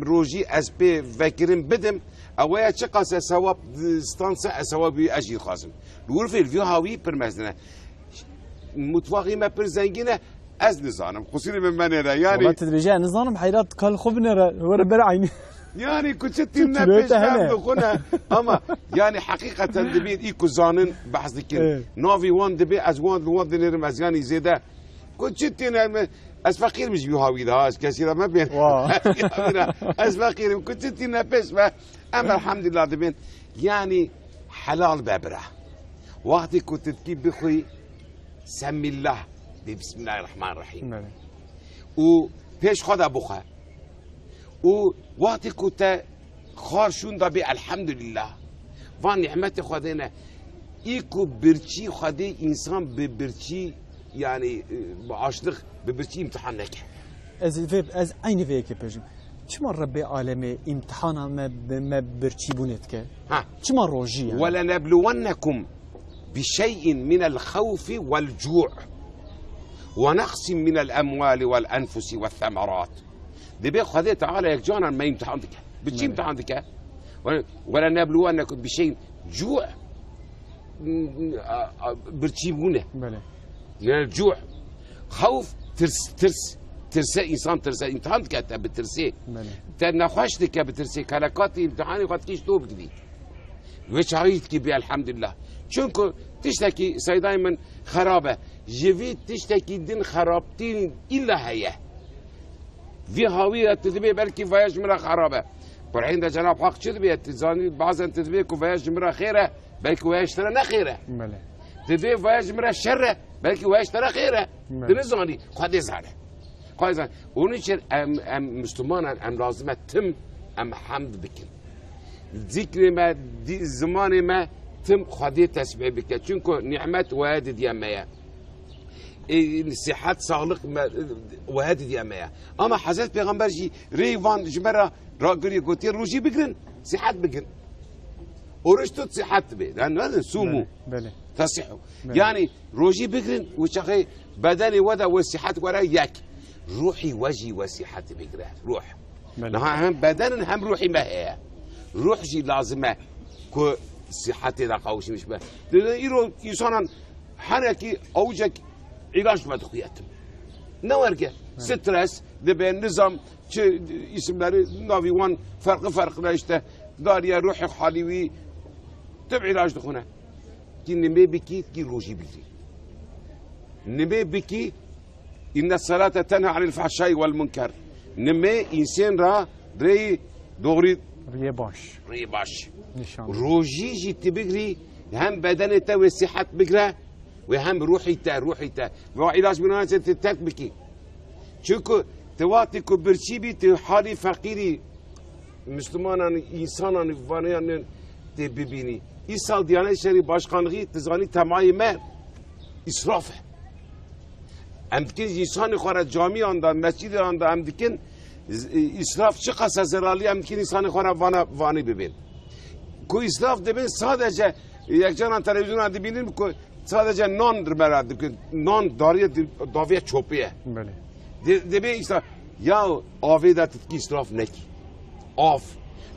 روزی از به فکرم بدم اویا چه قاسه ثواب استانسه ثوابی اجیر خواستم لور فیل وی هاوی پرمزنه متواقعی ما پر زنگینه از نزانم خصوصی من را یعنی والله تدريجيا نظام حيرات كل خبنا ورا برا عيني يعني كنت نبش دخونه اما يعني حقيقه دبي ايكو زانن بحث كده نوفي وان دبي از وان دنيرم از يعني زياده كنت از فقير مش بيهاوي ده كثيرا ما بين از فقير كنت نبش اما الحمد لله دبين يعني حلال ببره وقت كنت تجيب بخوي سمي الله بسم الله الرحمن الرحیم و پیش خدا بخه و وقتی که خارشون دا به الحمدلله و نعمت خدا نه ایکو برچی خدا انسان به برچی یعنی با عاشق به برچی امتحان نکه از عین فیک پیشم چما رب عالم امتحانا ما برچی بونت که چما روجی ولا نبلونكم بشيء من الخوف والجوع ونقص من الأموال والأنفس والثمرات دبي خذي تعالى يا جانا ما يمتحنك بتشي امتحنك ولا نبلونكم بشيء جوع برتيبونه من الجوع خوف ترس انسان ترس امتحانك بترسي تنخشتك بترسي كلاكاتي امتحاني قد كيش توب كذي وش عيدك بي الحمد لله چونكو تشتكي سيداي من خرابه جوید تشتکی دین خرابتین ایلا هیه وی هاویه تدبی بلکی وایش مرا خرابه برحين ده جناب حق شد بيت زاني بعضا تدبيك وفياج مرة خيرة بلكي وياج ترى نخيرة بله تدبيك فياج مرة شرة بلكي وياج ترى خيرة بله. تنزاني خد يزعله خد يزعله ونشر أم مسلمان أم لازمة تم أم حمد بكن ذكر ما دي زمان ما تم خدي تسبيح بك چونكو نعمة وهذه ديامية صحة سالق وهذه ديامية أما حضرت پیغمبر جي ريوان جمرة راقري قوتي روجي بگرن صحة بگرن ورشتو صحة بي لأن هذا سومو بله تصحوا بله. يعني روجي بگرن وشخي بدني ودا والصحة ورا يك روحي وجي وصحة بگره روح بله. نها هم بدن هم روحي ما هي روح جي لازمه كو صحتي دا قوش مش به يرو يسانا حركي اوجك علاج ما تخياتم نورقه ستريس دبين نظام اسمları نافي وان فرق نشته داريا روحي حاليوي تبع علاج دخونه كي نمي بكي كي روجي بكي نمي بكي إن الصلاة تنهى عن الفحشاء والمنكر نمي إنسان را ري دغري ریه باش ري باش نشان روجي جي تبقري هم بدنته والصحة بقرة وهم روحي تا وعلاج من هذا تتك بكي شوكو تواتي كبرشيبي تحالي فقيري مسلمان إنسان فانيان تبيني إسال ديانة شري باشقانغي تزاني تماي ما إسرافه ام دکن انسان خوره جامعه آندا مسجد آندا ام دکن اسراف چه قصه زرالی ام دکن انسان خوره وانی ببین کو اسراف دبین sadece یک جان تلویزیون دبینیم کو sadece نان درباره دکن نان داری داویه چوپیه بله دبی اسراف یا آوی دات کی اسراف نکی آف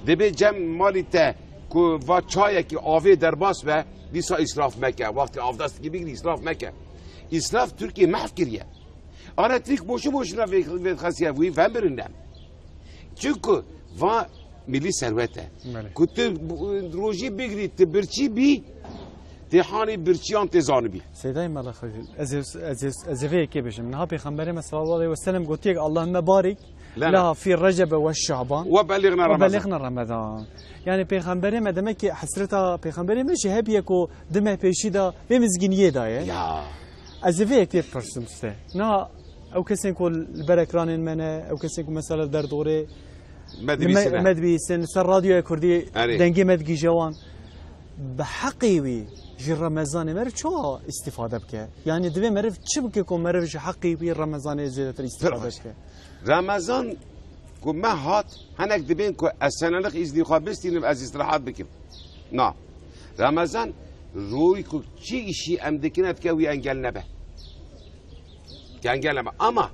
دبی جم مالی ته کو و چای کی آوی در باس به دیسا اسراف مکه وقتی آف دست کی بگیری اسراف مکه İsraf Türkiye mahkiriye. Aratrik boşuna ve khasiye bu ben birinden. Çünkü va milli servete. Kutu roji bigri tebirçi bi tehani birçiyan tezanı bi. سيداي مالا خليل أزفيك بشم نها بيخمبري صلى الله عليه وسلم قلت لك اللهم بارك لها في رجب والشعبان وبلغنا رمضان يعني بيخمبري ما دمك حسرتها بيخمبري مش هبيكو دمه بيشيدا بمزجنيه دا يا أزفيك كثير فرسمسته نا أو كسين كل البركران منا أو كسين كل مسألة دردوري مدبيسن سر راديو كردي دنجي مدجي جوان بحقيوي جي رمضان مرف شو استفادة بك يعني دبي مرف شو بكيكم مرف شو حقي بي رمضان زيادة استفادة بك رمضان كو ما هات هناك دبين كو السنة لك إذن خابستين از استراحات بكم نا رمضان روی کو چی işi ام دکند که وی انگل نبه که انگل نبه اما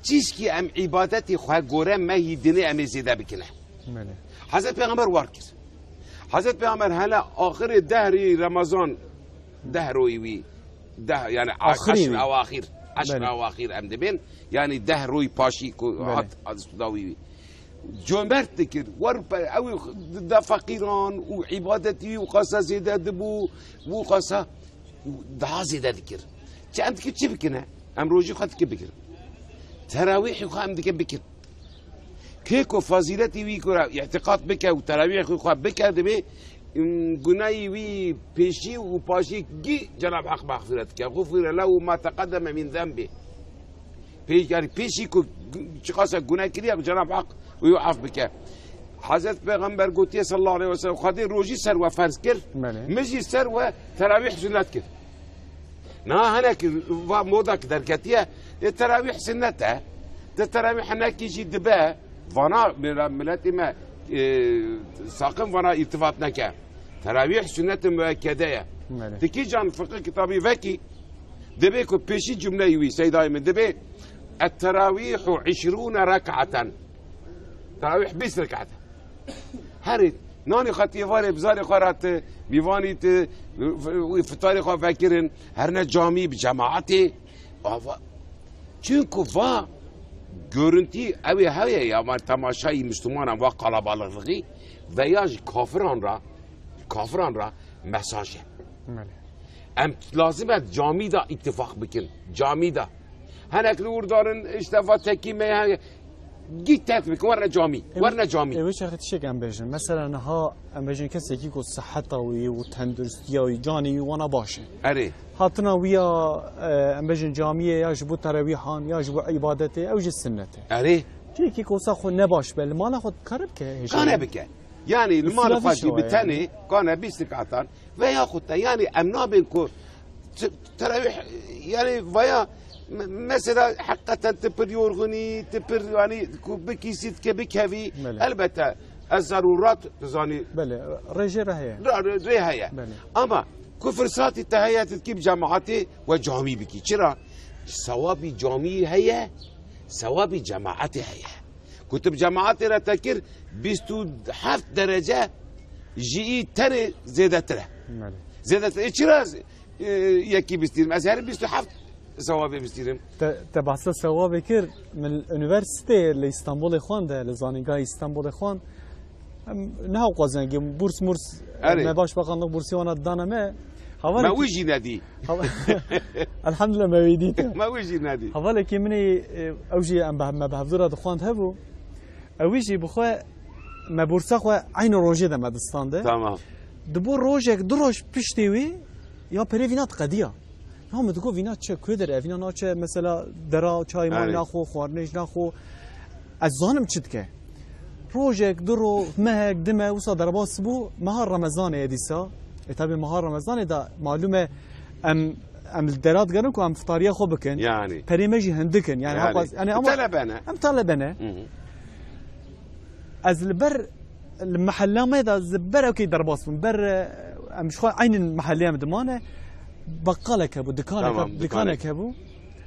چیز که ام عبادتی خواه گوره مهی دینه ام زیده بکنه حضرت پیغمبر وار کرد حضرت پیغمبر هلا آخر دهری رمضان دهروی وی ده یعنی عشر اواخر ام دبین یعنی دهروی پاشی کو هات داوی وی جمرت کرد ور او دا فقیران و عبادتی و قصه زیده دبو و قصه دا زیده دکر چند که چی بکنه ام روزی خواهد که بکر تراویح خواهم دکر بکر که کو فضیلتی وی که اعتقاد بکر و تراویح خواهد بکر دبی گناهی وی پیشی و پاشی گی جناب حق مغفرت که غفر له ما تقدم من ذنبه پیشی که چقاسه گناه کردی جناب حق ويوقف بك حضرت پیغمبر قلت صلى الله عليه وسلم خدي روجي سر وفرز كر مجي سر وتراويح سنات كر نا هناك موضك دركتيه التراويح سنتها التراويح هناك يجي دبا فانا ملاتي ما ساقم فانا التفاتنا كا تراويح سنت مؤكده تكي جان فقه كتابي فكي دبيكو بيشي جمله يوي سيداي من دبي التراويح 20 ركعه تراويح 20 ركعة هرد ناني خطي فاري بزاري خارات بيواني وفطاري خا فاكرن هرنا جامي بجماعتي چونكو فا görüntü evi heye ya var tamaşayı Müslüman ve kalabalığı veya kafiran ra mesajı. Em lazım et camida ittifak bikin camida. Henekli urdarın işte fateki meyhe گیت تات بك ورنا جامي وش اخذت شيء ام بيجن مثلا ها ام بيجن كسي كيكو صحته وتندرستي وجاني وانا باشه اري هاتنا ويا ام بيجن جاميه يا جبو تراويحان يا جبو عبادته او جسنته اري كيكو ساخو نباش بل ما ناخذ كربك كان بك يعني المال فاجي بالتاني كان بيستقعتان وياخذ يعني امنا بينكو تراويح يعني ويا مثلا حقا تبر يورغني تبر يعني بكيسيت كبك هذي البته الضرورات تزاني بله رجع رهية اما كفرسات التهيات تكيب جماعتي وجامي بكي شرا ثوابي جامي هي ثوابي جماعتي هي كتب جماعتي را تكر 27 درجه جي ترى زيادتره زيادتره شرا يكي بستير مثلا 27 ثوابي بستيرم تبعث ثوابي كر من الانيفرسيتي اللي اسطنبول خوانده لزانيغا اسطنبول خوان نه قازنگی بورس مرس ما باش بقانق بورسی وانا دانا ما ويجي نادي الحمد لله ما ويديت ما ويجي نادي حوالا كي مني اوجي ام ما بحضر دخوان هبو اوجي بخوا ما بورسا خو عين روجه ده مدستان ده تمام دبور روجك دروش بشتوي يا بريفينات قديه هم تقول فينات چه كودر افينا ناچه مثلا درا چای ما ناخو خوارنش ناخو از زانم چتکه روجك درو مهك دمه وصا درباس بو مهار رمضان يديسا تابع مهار رمضان ده معلومه ام الدرات قالوا ام فطاريه خو بكن يعني بريمجي هندكن يعني انا ام طلبنا از البر المحل ما اذا زبر اوكي درباس بر مش خو عين المحليه مدمانه بقالك ابو دكانك ابو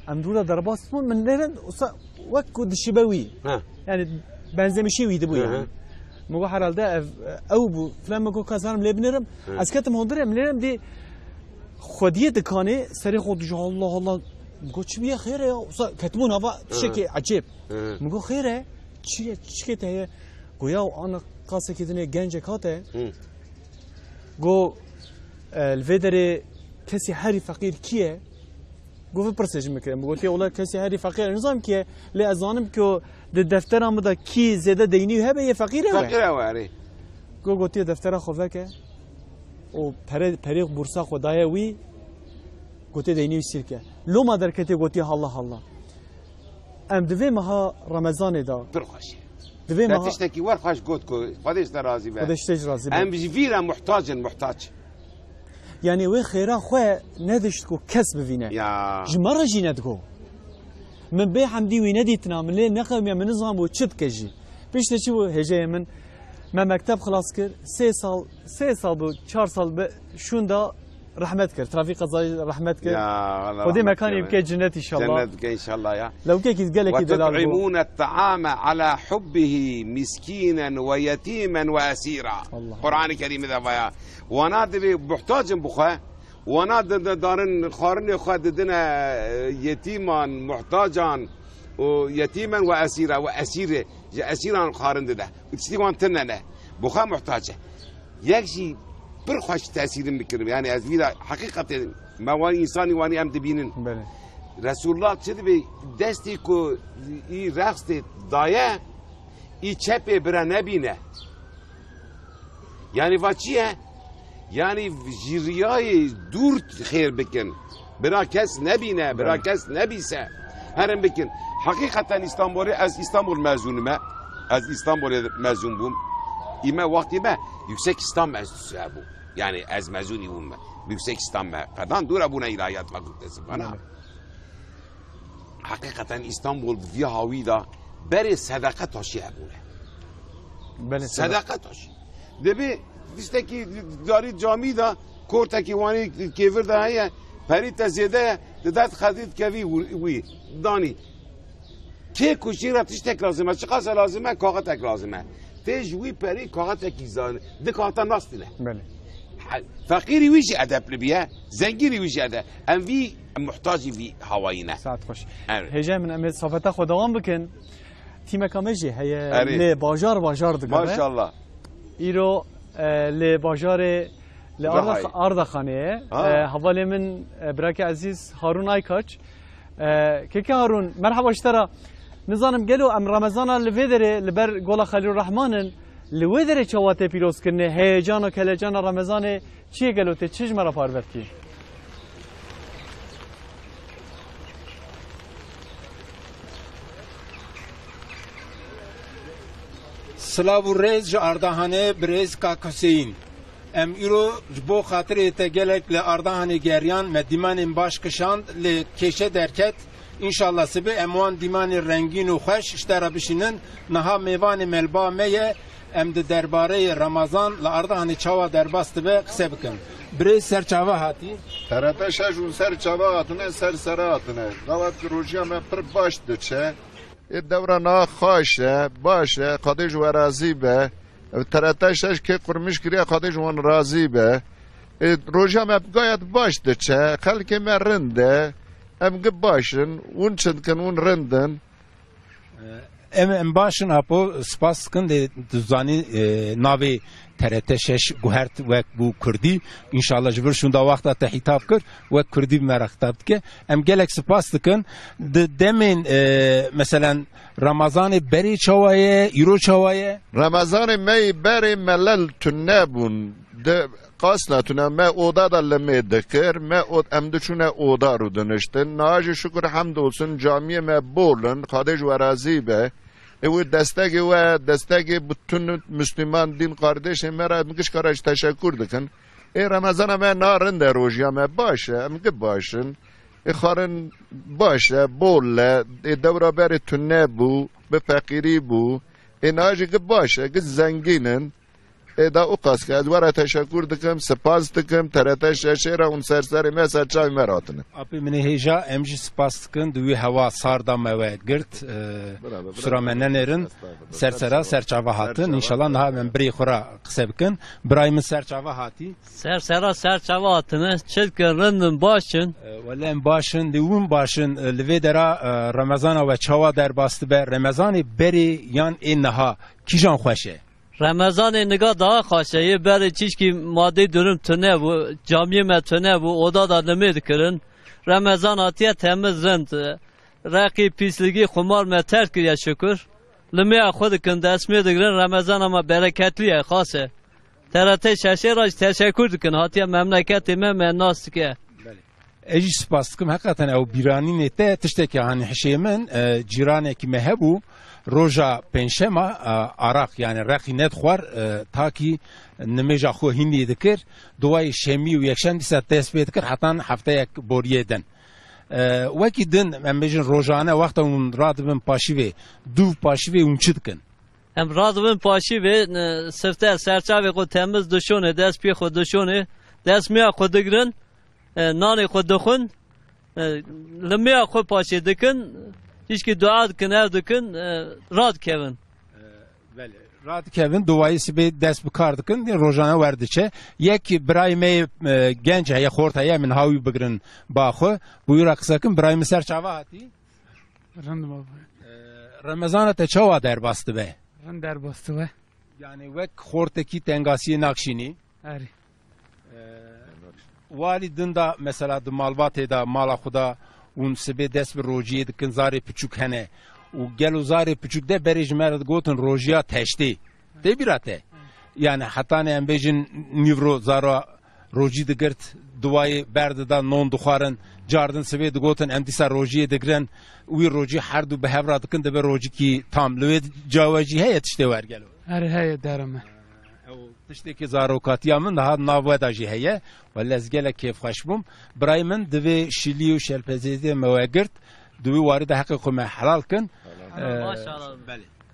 ام دوله درباس من لين وكو الشبوي يعني بنزمشي ويدبو يعني مو حرالده او بو فلان مكو كازارم لبنرم از كتم هندرم ليرم دي خوديه دكانه سري خود الله مكو چبيه خير يا كتمون هوا شكي عجيب مكو خيره چي ته گویا انا قاسه كدنه گنج كاته گو الفيدري كسي هاري فقير كيه گفت پرسش میکنم گفتی اولا کسی هری فقیر نظام کیه لی ازانم که دفتر آمده کی زده دینی هبه یه فقیره واره گفتی دفتر خوبه که و پریق بورسا خدای وی گفتی دینی سیر که لو ما در کتی گفتی الله ام دوی ماها رمضان دا برخوش دوی ماها تشتکی ورخوش گفت که خودش راضی به خودش راضی به ام ویرا محتاج يعني وي خيرا خويا نادشتكو كسب فينا جمرة جيناتكو من بي حمدي ويناديتنا من لين نقم من نظام وتشد كجي بيش تشوفو هجاية من ما مكتب خلاص كر 3 سال بو 4 سال شوندا رحمت كر ترافيق قضايا رحمت كر ودي مكان يبكي جنة ان شاء الله جنة ان شاء الله يا لو كيك يتقال لك وتطعمون الطعام على حبه مسكينا ويتيما واسيرا قرآن الكريم ذا ونادي محتاج بخا ونادي دارن خارن خددنا يتيما محتاجا ويتيما واسيرا واسيره اسيرا خارن ده وتستيوان تننا بخا محتاجه يكشي برخوش تأثير مكرم يعني از ویدا حقیقت موانی انسانی وانی ام دبینن رسول الله چه بی دستی کو ای رقص دایه ای چپه برا نبینه یعنی واچیه یعنی جریای دور خیر بکن برا کس نبینه برا کس نبیسه هرم بکن حقیقتا استانبول از استانبول مزونمه از استانبول مزون بوم ایما وقتی ما yüksek İslam meclisi bu. Yani az mezuni bu. Yüksek İslam kadar dura buna ilahiyat fakültesi bana. Hakikaten İstanbul bir havida beri sadaka taşı bu. Sadaka taşı. Debi işte ki dari cami da kortaki vani kevir da haya perita zede dedat khadid kevi wi dani. Ke kuşira tiştek lazım. Çıkasa lazım. Kağıt lazım. تجوي بري كاغتا كيزان دكاتا ناستله بله فقيري ويجي ادب لبيا زنجيري ويجي ادب ام في محتاج في هواينا ساعت خوش هجا من امد صفتا خو دوام بكن تيما كامجي هي لي باجار دغه ما شاء الله ايرو لي باجار لارض خانه حواله من براك عزيز هارون ايكاچ كيكا هارون مرحبا اشترى نزانم گلو ام رمضان لویدره لبر گولا خلیل الرحمن لویدره چواته پیروز کنه هیجان و کلجان رمضان چیه گلو ته چیج مرا پارورد کی سلاو ریز جا اردهانه بریز کاکسین ام ایرو بو خاطر تگلک ل اردهانه گریان مدیمان باش کشاند ل کشه درکت انشالله سبه اموان دیمان رنگین و خوش اشترا بشینن نها میوان ملبا میه ام د درباره رمضان ل اردهانه چاوا درباست به قصه بکن بریز سرچاوا هاتی ترته شجون سرچاوا هاتنه سرسراتنه دعوت روجیا من پر باش دچه الدورة نا خاشه باشه قديش ورازي به ترتاش که قرمش کریا قديش وان رازي به روجا ما بقايت باش دچه خلك ما رنده ام باشن ونشد كن ون رندن ام باشن اپو سپاس کن de düzani navi TRT 6 guhert ve bu Kurdi inşallah jibir şunda vaqta te hitap kır ve Kurdi merak tabke em gelek spas tıkın de demin mesela Ramazan beri çavaye iro çavaye Ramazan mey beri melal tünnebun de قاسنا تنا ما اودا دلمه دکر ما od emdçune oda ru dönüştün naji şükür hamdolsun camiye me bolun kadej ve razibe ev destegi bütün Müslüman din kardeşim mera mkiş karaj teşekkür dikin Ramazana me narın de rojiya me başa mki başın xarın başa bolle devra beri tünne bu be fakiri bu naji ki başa ki zenginin da o kas ki advara teşekkür dikim spas dikim TRT şeşera un serseri mesela çay meratını. Abi mene heja emji spas dikin duyu hava sarda meve girt sıra menenerin sersera serçava hatın inşallah naha men biri xura qısa bikin birayımın serçava hati sersera serçava hatını çilkin rindin başın velen başın diwun başın lvedera Ramazana ve çava derbastı be Ramazani beri yan inha kijan xoşe Ramazan nega daha xaşeyi beri çişki maddi durum tüne bu camiye me tüne bu oda da nemid kirin Ramazan atiye temiz rind raqi pisligi xumar me terk ya şükür limiya xudikin desmi digirin Ramazan ama bereketliye xase TRT şaşeraj teşekkür dikin hatiye memleketime mennas ki Eci spas dikim hakikaten ev birani nete tişteki hani hişemin ciraneki mehebu Roja penşema arak yani rakinet xwar ta ki nimeja xwe hindî dikir duayê şemî û yekşemdî se dest pê dikir hetan hefteyek boriyê din wekî din em bêjin rojane wexta hûn radibin paşîvê duv paşîvê hûn çi dikin em radibin paşîvê sifte serçavê xwe temiz dişonê dest pê xwe dişonê destmiya xwe digirin nanê xwe dixwin limiya xwe paşê dikin Hiçki dua dikin ev dikin rad kevin. Rad kevin duayı sibe dest bikar dikin rojana verdiçe yek birayme genç heye xort heye min hawi bigrin baxu buyura kısakin birayme serçava hati. Rand baba. Ramazana te çava derbastı be. Rand derbastı be. Yani vek xorteki tengasiye nakşini. Ari. Validin da mesela de malbatê da mala xuda un sebe dest bir rojiyê dikin zarê piçûk hene û gelo zarê piçûk de berê ji me re digotin rojiya teştê tê bîra te yani hetanê em bêjin nîvro zara rojî digirt duayê berdida non dixwarin cardin sibê digotin em dîsa rojiyê digirin wî rojî her du bi hevra dikin dibe rojikî tam li wê cawajî heye tiştê wergelo Erê heye dereme tiştekî zarokatiya min niha nav we da jî heye we lez gelek kêfxweş bûm birayê min divê şîlî û şerpezêziyê me we girt di wî warî de heqê xwe me helal kin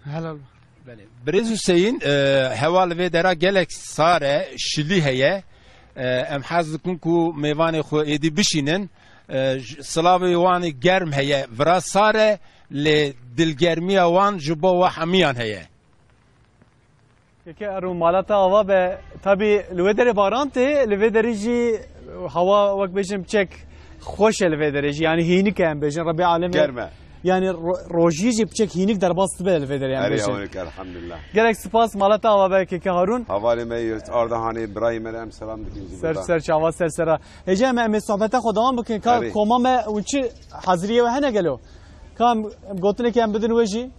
helal Birêz Hüseyin hewa li vê dera gelek sar e şîlî heye em hez dikin ku mêvanê xwe êdî bişînin silavê wanê germ heye vira sar e lê dilgermiya wan ji bo we hemiyan heye که ارو مالتا هوا به تابی لودر بارانته لودر جی هوا وقت بجم چک خوش لودر جی یعنی هینیک هم بجن رب العالمین گرمه yani rojiji bıçak hinik derbastı be elveder yani. Eriyanik elhamdülillah. Gerek spas malata hava belki ki Harun. Havale meyit Ardahani İbrahim Elem selam dikin. Ser çava sersera. Ece me sohbete xodam bakın ka koma me unçi hazriye ve hene gelo. کام گوتنه که ام بدن وجی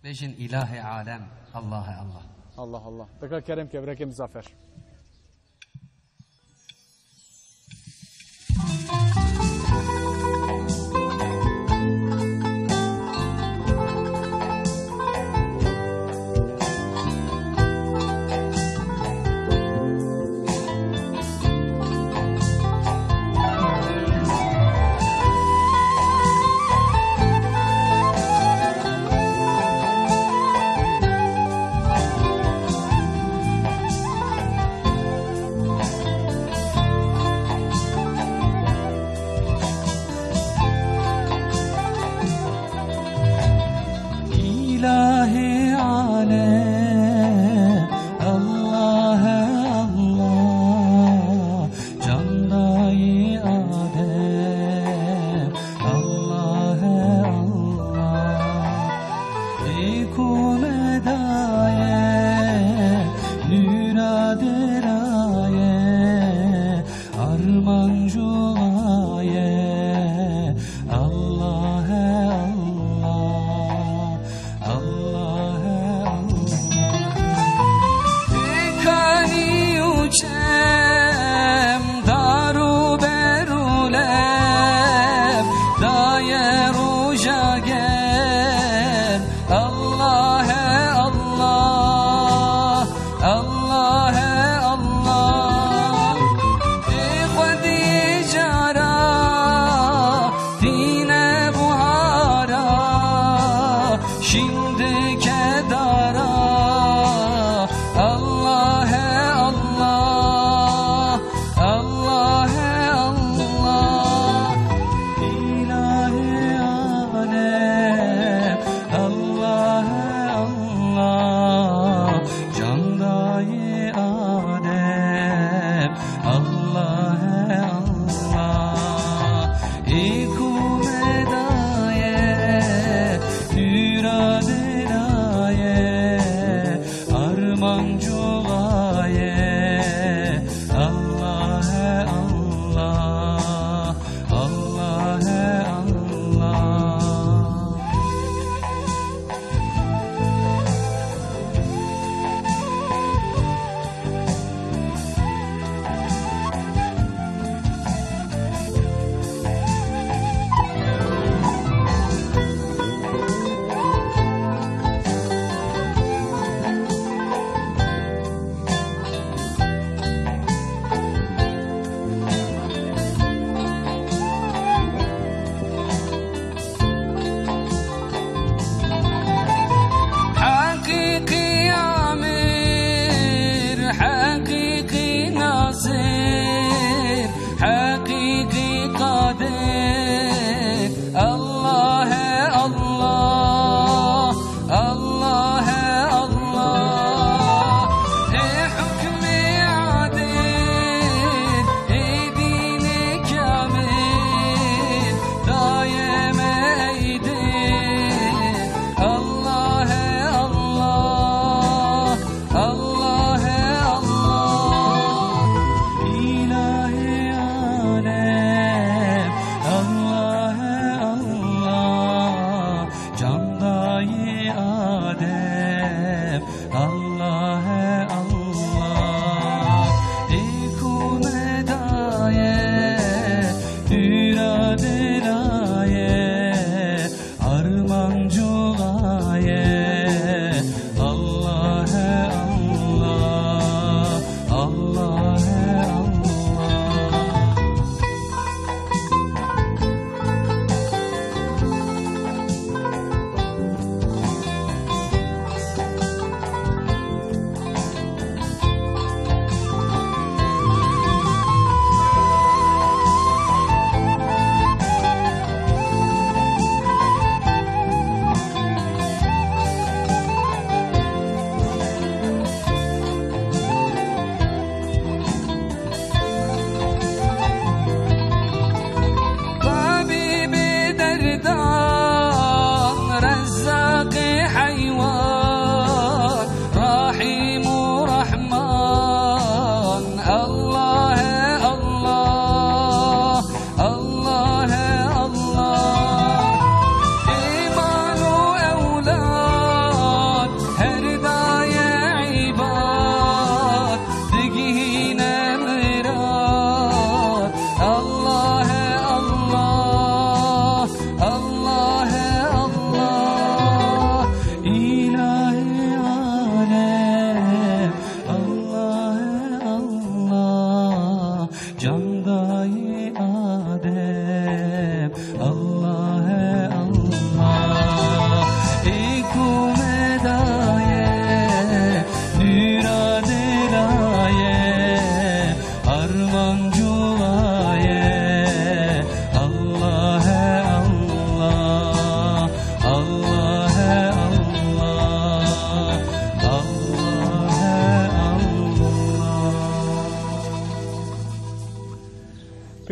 بيجن إله عالم الله الله الله الله دکا کرم که برکه مزافر İku medaye, yürade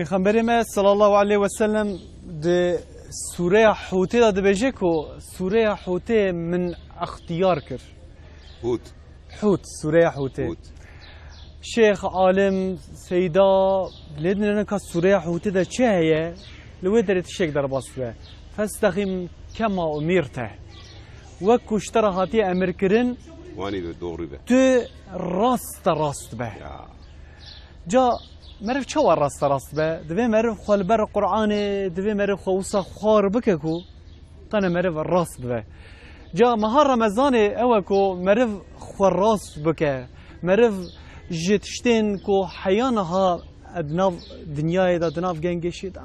پیغمبر ما صلی الله علیه و سلم د سوره حوته دا دبیجه کو سوره حوته من اختیار کرد. حوت سوره حوته. شیخ عالم سیدا لیدن که سوره حوته دا چه هیه لوی دارید شک در باسته فاستقیم کما امیرته و کشتر هاتی امر کرن وانی دوغری به تو راست به جا مرف چه راست به دوی مرف خال بر قرآن دوی مرف خوصا خوار بکه کو تانه مرف راست به جا مها رمضان اوه کو مرف خوار راست بکه مرف جتشتین کو حیانها ادناف دنیای دا دناف گنگشید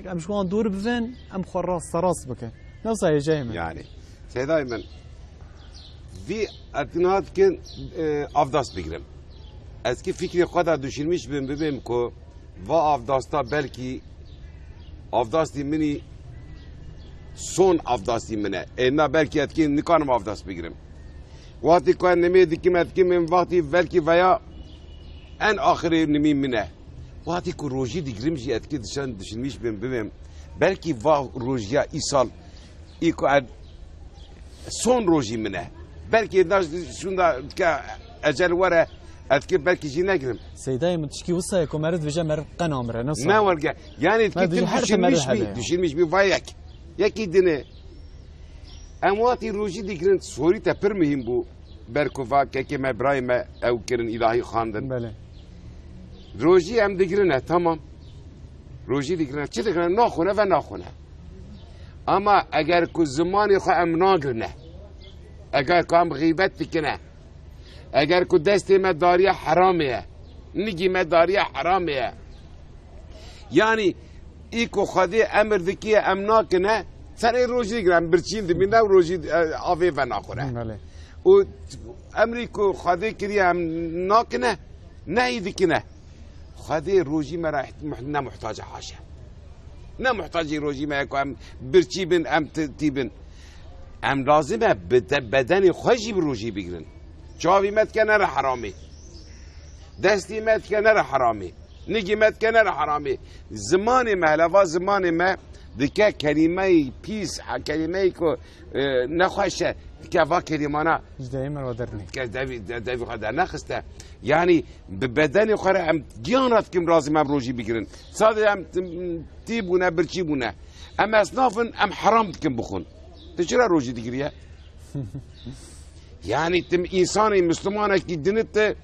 امشوان دور بفن ام خوار راست بکه نوصا جای من يعني سيداي من في اتناد كن افداس بگیرم از که فکری خدا دوشیرمیش ببینم که و افداستا بلکی افداستی منی سون افداستی منه اینا بلکی اتکی نکانم افداس بگیرم وقتی که نمی دیکیم اتکی من وقتی بلکی ویا ان آخری نمی منه وقتی که روژی دیگریم جی اتکی دوشیرمیش ببینم بلکی و روژیا ای سال ای که سون روژی منه بلکی شوندا که اجل وره اتکی بلکی جی نگرم سیدای من تشکی وصا یکو مرد وجه مرد قنامره نصا نه ورگه یعنی اتکی دوشیرمیش بی وایک یکی دنه امواتی روژی دیگرن سوری تا پر مهم بو برکوفا که ما برایم او کرن الهی خواندن بله روژی هم دیگرنه تمام روژی دیگرنه چه دیگرنه ناخونه و ناخونه اما اگر که زمانی خواه ام ناگرنه اگر که هم غیبت بکنه اگر که دستی مداری حرامه نگی مداری حرامه یعنی ای که خودی امر دکی ام ناکنه سر ای روژی دیگرن برچین دمینه و روژی آوه و ناخوره و امری که خودی کری ام ناکنه نه ای دکنه خودی روژی مرا نمحتاج حاشه نه محتاجی روژی ما ام برچی بن ام تیبن ام لازمه بدن خوشی به روژی بگیرن چاوی مت که نره حرامی دستی مت که نره حرامی نگی مت که نره حرامی زمان ما لوا زمان ما دیگه کلمه پیس کلمه که نخوشه دیگه وا کلمانا دائما ودرنی که دوی خدا نخسته یعنی به بدن خوره هم گیانات کم لازم هم روژی بگیرن ساده هم تی بونه برچی بونه اما اصنافن هم حرام کم بخون تو چرا روژی دیگریه؟ یعنی تم انسان مسلمانه که دنت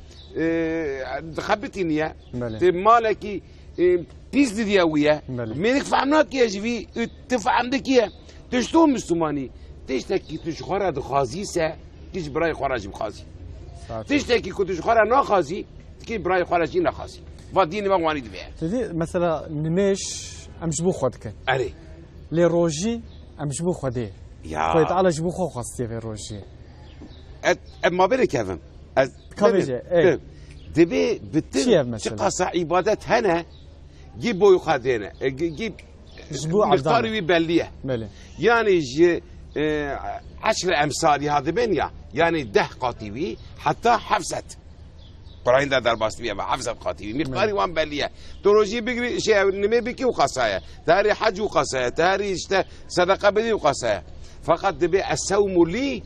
خبتی نیه تم ماله که پیس دیدیه ویه منک فهمنا که جوی تفهم دکیه تشتو مسلمانی تشتکی توش خوره دخوازی سه کش برای خوره جم خوازی تشتکی که توش خوره نخوازی که برای خوره جی نخوازی و دین ما وانی دویه تدی مثلا نمیش امجبو خود که اره لی روژی امجبو خوده خواهی تعالی جبو خود خواستی به روژی اما بره کفم کابیجه دبی بتن چه قصة عبادت هنه جيب بوي خادينه جيب مختاري بليه يعني 10 امثال هذا بنيا يعني 10 قاطبي حتى حفظت قرآن در باستويه حفظت قاطبي مختاري وان بليه تروجي بيجري شيء نمي بكي وقصايا تاري حج وقصايا تاري صدقه بدي وقصايا فقط دبي الصوم لي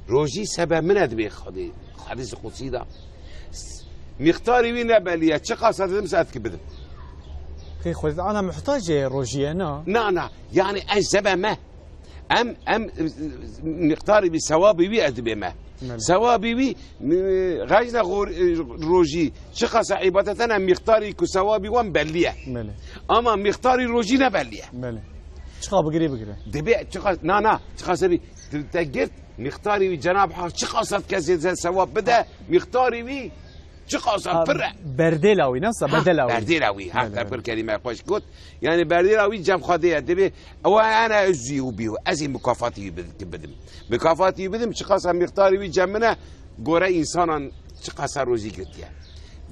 روجي سبب من دبي خدي حديث قدسي ده مختاري وين بليه چه قصد مسات كبد كي خذ انا محتاج روجيه نا يعني اجزبه ما ام مختاري بثوابي وي ادبي ما ثوابي وي غاينا روجي چه قص عبادتنا مختاري كثوابي وان بليه اما مختاري روجي نبليه چقا بگیری دبي چقا نا چقا سبي تجرت مختاري جناب حق چه قصد كذا ثواب بده مختاري وي چه قاصد پره بردلاوی نه بردلاوی حق پر کلمه خوش گفت یعنی بردلاوی جمع خاطه دبی او انا ازیو بیو از مکافاتی بدم چه قاصد مقداری وی جمعنا گوره انسانان چه قاصد روزی گرتیه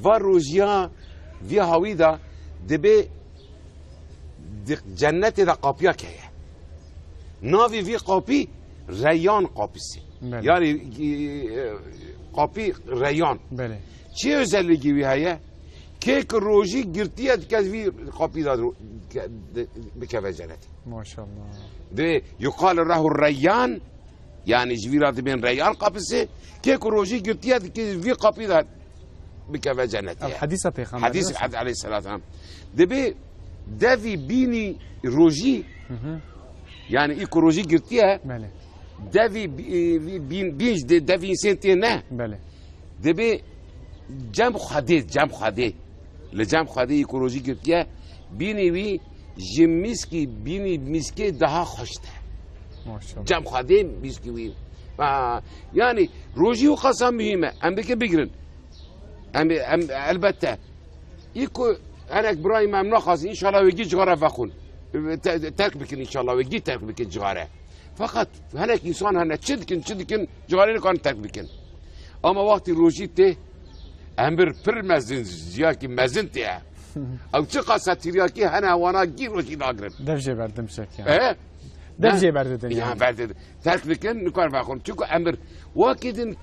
و روزیا وی هاویدا دبی جنت دا قاپیا که ناوی وی قاپی ریان قاپیسی یعنی قاپی ریان بله چه özelliği وی هایه كيك الروجي قرتيها كذي قبيلة بكذا جنتي ما شاء الله. ده يقال له الريان يعني جويرات بين ريان قبسه كيك الروجي قرتيها كذي قبيلة بكذا جنتي. حديث بيخام. حديث عليه الصلاة والسلام. ده دافي بيني روجي يعني إيكو روجي قرتيها. بله. دافي بينج دافي سنتين. بله. ده جام خدي لجام خدي إيكولوژی گرتیه بینی وی جمیسکی بینی میسکی daha خوشته ماشاءالله جام خدي میسکی وی yani روجی و قسم مهمه ام بك بگرن ام البته ایکو انا برایم ام نخواست ان شاء الله ويجي جغاره فخون ترك بكن ان شاء الله ويجي ترك بكن جغاره فقط هناك انسان هنا تشدكن جغاره كان ترك بكن اما وقت روجی ته امبر پر مزن زیاکی مزن تیه او چه قصه تریاکی هنه وانا گیر روشی ناگرن دفجه بردم شکیه دفجه بردن yani berdin terk bikin nukar bakın çünkü emir vakidin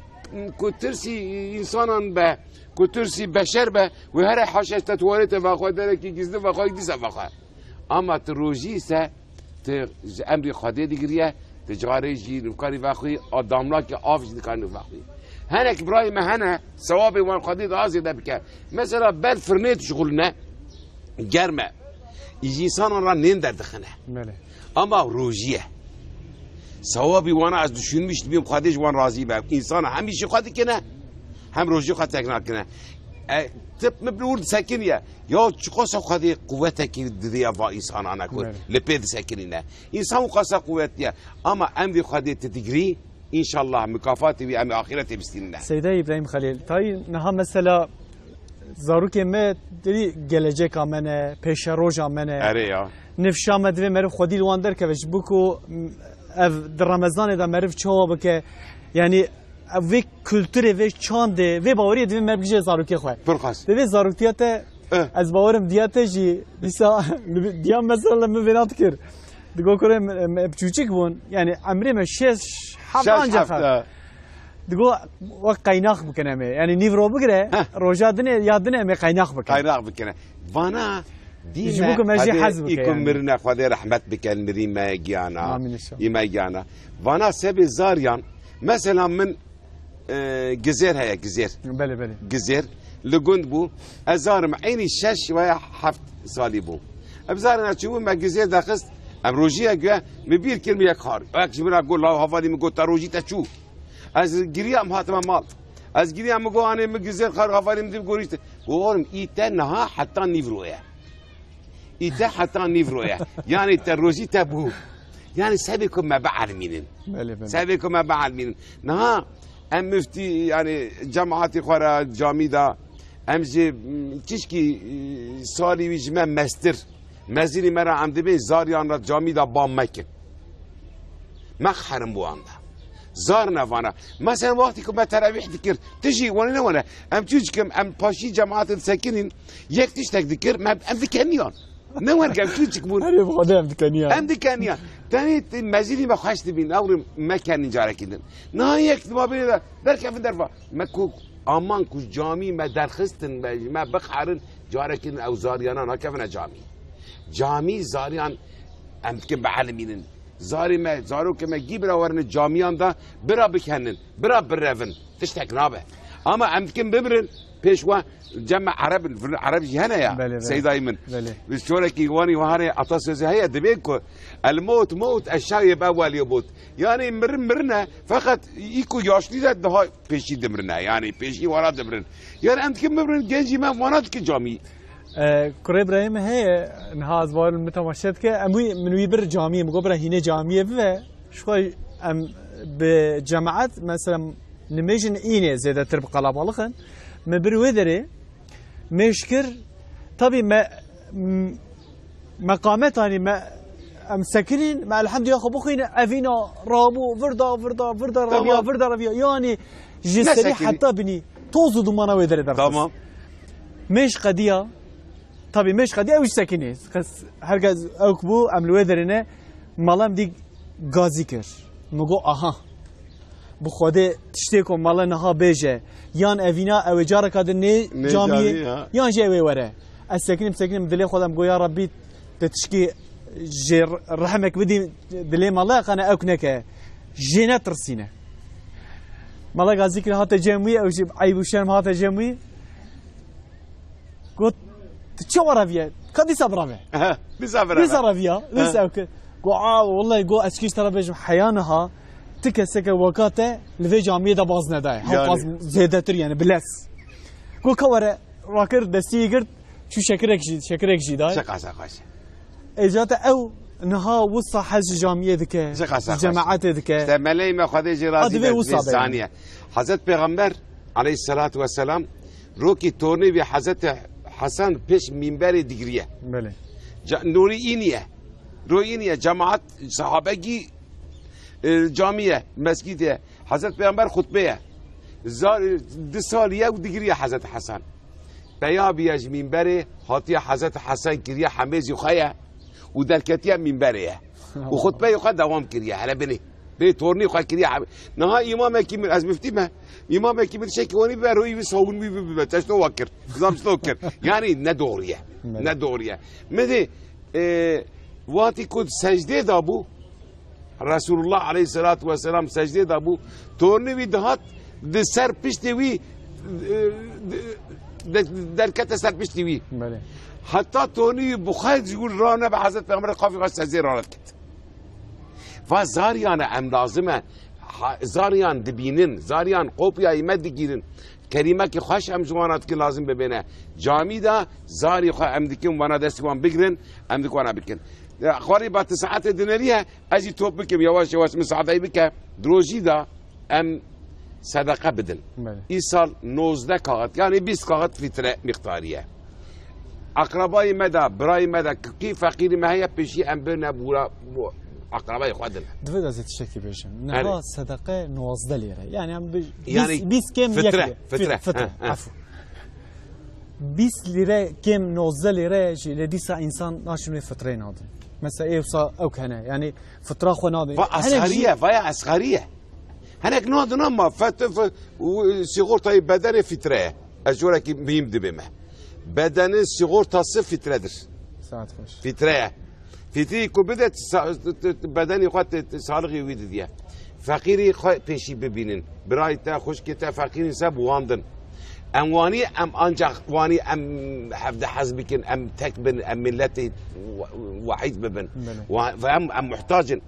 kutursi insanın be kutursi beşer be ve her haşete tuvalete vakı derek ki gizli vakı gizli vakı ama troji ise emri khade digriye tecari ji nukari vakı adamlar ki afş nukari vakı هناك إبراهيم هنا ثوابي والقضية عازي ده بك مثلا بال فرنيت شغلنا جرمة يجي صانا رنين در دخنه أما روجيه ثوابي وانا از düşünmüş بيم قادش وان راضي بك إنسان هميشه قادي كنا هم روجي قاد تكنا كنا تب مبلور ساكن يا قصة قادي قوتك دنيا با إنسان أنا كل لبيد ساكننا إنسان قصة قوتيا أما أمي قادي تدقري إن شاء الله مكافاتي وأمي آخرتي بستيننا. سيدي إبراهيم خليل تاي نها مثلا زاروك ما دي جلجك منه پیش روزا منه. أريا. نفشا مدوي مرف خدي لواندر كوش بكو در رمضان ده مرف چوا بك يعني في كولتوري في چانده في باوري دي مرف جه زاروكي خواه. برخاص. دي زاروكياته از باورم دياته جي لسا ديام مثلا مبينات كر. دقو كريم بچوچيك بون يعني عمري ما شش حبان جفا دقو وقت قيناخ بكنا مي يعني نيفرو بكره روجا دنيا يا دنيا مي قيناخ بكنا قيناخ بكنا فانا ديما ماشي حزبك يكون مرنا خدي رحمت بك المري ما يجانا ما يجانا فانا سبي زاريان مثلا من جزير هيا جزير بله جزير لقند بو ازار معيني شش ويا حفت صالي بو ابزارنا تشوفوا ما جزير داخست ام روجيه جا مبير كلمه يا خاري اك جبنا اقول له هفالي مقول تروجي تشو از جريام هاتما مال از جريام مقول انا مجزر خار هفالي مدي بقوليت وورم ايتنها حتى نيفرويا ايتا حتى نيفرويا يعني تروجي تبو يعني سابقكم ما بعلمين سابقكم ما بعلمين نها ام مفتي يعني جامعاتي خورا جاميدا امجي تشكي صاري ويجما ماستر مزيني مرا عمدي بي زاريان را جامي دا بام مكن مخحرم بو عنده زارنا فانا مثلا وقتي كما تراويح ذكر تجي وانا ام تجيكم ام باشي جماعات الساكنين يك تشتك ذكر ما ام ذكانيان نور قام تجيك بون هري بخدام ذكانيان ام ذكانيان تاني مزيني ما خشت بين اول ما كان نجارة كده نهايك ما بين در كيف درفا ما كوك امان كوش جامي ما درخستن ما بخحرن جارة كده او زاريانا نا كيفنا جامي جامي زاريان ام كم بعلمين زاري ما زارو كما جيب راورن جاميان دا برا بكهنن برا برافن تشتك نابه اما ام كم ببرن بيشوا جمع عرب هنا يا سيد ايمن بالشورك يواني وهاري اطاس هي دبيكو الموت موت الشايب اول يموت يعني مرنا فقط يكو ياشلي ده بيشي دمرنا يعني بيشي ورا دمرن يعني ام كم ببرن جنجي ما ونات جامي كوري إبراهيم هي نها زوار المتمشد كأموي من ويبر جامية مقبرة هنا جامية و شوي أم بجماعات مثلا نميجن إينه زيادة ترب قلاب علخن مبرو ذري مشكر طبي ما مقامات يعني ما أم ساكنين مع الحمد لله خبوخين أفينا رابو فردا ربيا يعني جسدي حتى بني توزو دمانا وذري تمام مش قضية طبي مش قضية وش ساكنة خس هرجز أكبو أملوه درنا مالام دي غازي كر مجو بخوده تشتی کن مالا نها بیجه یان اوینا او جاره کده نه جامعه یان جوی وره از سکنیم دلی خودم گویا ربی تشکی جر رحمك بدي دلي مالا قنا أكنك جينا ترسينا مالا قازيك هاتا جموي أو جيب عيب وشرم هاتا جموي قلت تشو رافيا كدي صبرافيا دي صبرافيا لسه أوكي والله جو أسكيش ترى بيجم حيانها تكسك وقاته لفي جامعة دا بازنا داي ها باز زيادة تر يعني بلاس قو كورة راكر دستي قرد شو شكرك جي داي شقا اجات او نها وصى حج جامعه ذك جماعات ذك ملي ما خدي رازي ثانيه حضرت پیغمبر عليه الصلاه والسلام روكي تورني به حضرت حسن پیش منبر دیگریه بله روینیه جماعت صحابگی جامعه مسجد حضرت پیغمبر خطبه دو سالیه و دیگریه حضرت حسن بیا بیاج منبر هاتیه حضرت حسن کریه حمیز یخایه و درکتیه منبره و خطبه یخواه دوام کریه هلا بنی تورنی خواه کریه نها امام کی از مفتیمه امام کی شکوانی به روی ساون بی تشتو وکر زام ستوکر یعنی ندوریه مده واتی کد سجده دابو رسول الله علیه الصلاة والسلام سجده دابو تورنی وی دهات د سر پشت وی درکت سر پشت وی بله حتی تونی بخاید جور رانه به حضرت پیغمبر قافی خواست سزی رانت کد و زاریان ام لازمه زاریان دبینن زاریان قوپی ایمت دگیرن کریمه که خوش ام جوانات که لازم ببینه جامی دا زاری خواه ام دکن وانا دستیوان بگرن ام دکوانا بکن خواری با تساعت دنریه ازی توپ بکم یواش یواش مساعده بکم دروجی دا ام صدقه بدن این سال 19 کاغت یعنی 20 کاغت فطره مقداریه اقربای مدا برای مدا کی فقیر مهیا پیشی ام بنا بورا اقربای خودن دوید از تشکی بشم نه صدقه 19 لیره یعنی هم 20 کم فطره عفو 20 لیره کم 19 لیره لدیسا انسان ناشونه فطره نادن مثلا ایوسا او کنه یعنی فطره خو نادن اصغریه هناك نادن اما صغور طيب بدن فطره اجورا کی مهم دبمه بدن صغور تصف فطره ساعت خوش فطره فطری کو بدت بدنی خود سالغی وید دیه فقیری خود پیشی ببینن برای تا خوش که تا فقیری سب واندن ام وانی ام انجا وانی ام حفظ حزب بکن ام تکبن ام ملت وحید ببن و ام محتاجن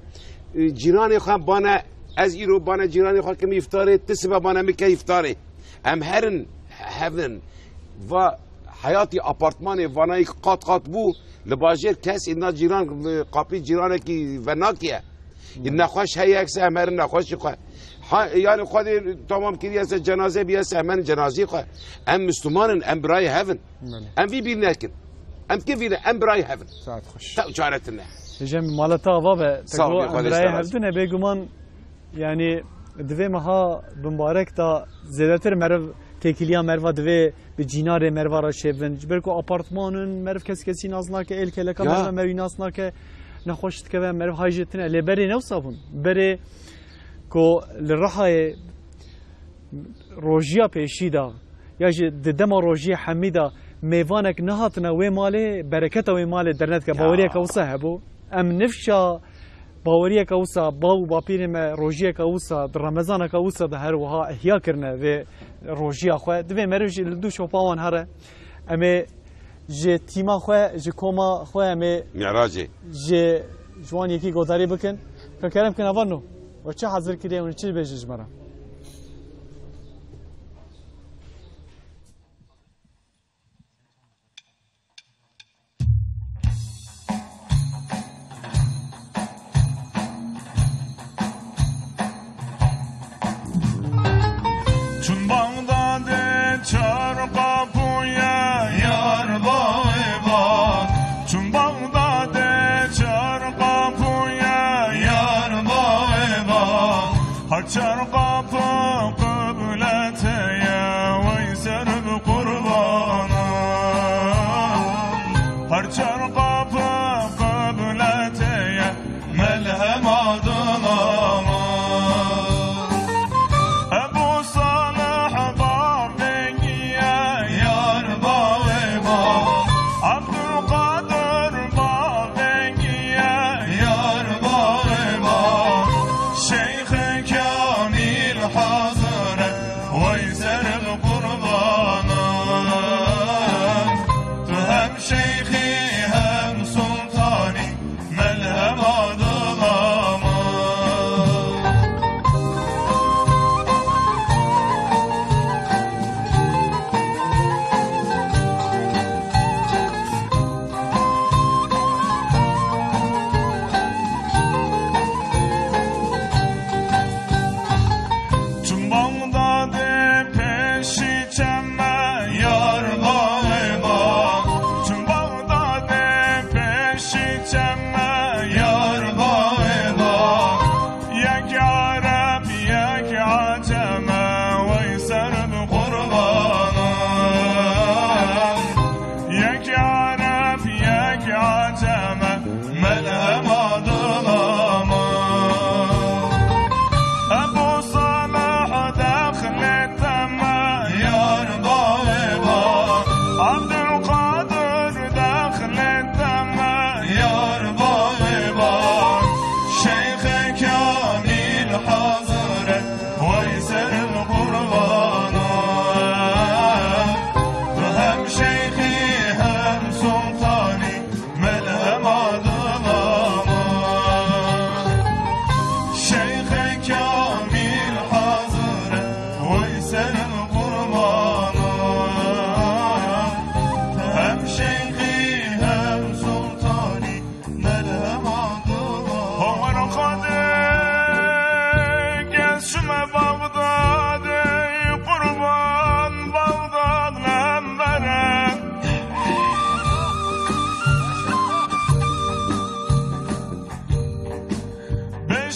جیرانی خود بانا از ایرو بانا جیرانی خود کمی افطاره تسبه بانا میکه افطاره ام هرن هفن و حیاتی آپارتمان وانای قات بو لباجر کس اینا جیران قاپی جیرانه کی و ناکیه این نخوش هی اکس امر نخوش خو یعنی خود تمام کردی از جنازه بیاس امن جنازی خو ام مسلمانن ام برای هفن ام بی نکن ام کی ام برای هفن ساعت خوش تا چارتنه جم مالتا بابا تقول ام برای هفن بگمان یعنی دوی ماها بمبارک تا زیادتر مرو تکیلیا مروا دوی به جینار مروا را شیون برکو آپارتمانون مرو کسی نازنا که ال کلا مروا مروی نازنا که نخوشت که مرو هایجتنه لی بری نوصابون بری کو لرحای روژیا پیشیدا یا جی دما روژیا حمیدا میوانک نهاتنا و ماله برکت و ماله درنت که باوریه که وصه هبو ام نفشا باوریه که وصا باو باپیر ما روژیا که وصا در رمضان که وصا ده هر وها احیا کرنه و روژیا خو دوی مروج لدو شوپاوان هره اما ج تیما خو ج کوما خو اما معراجی ج جوان یکی گوداری بکن که کلام کن اوانو و چه حاضر کردی اون چی بهش جمره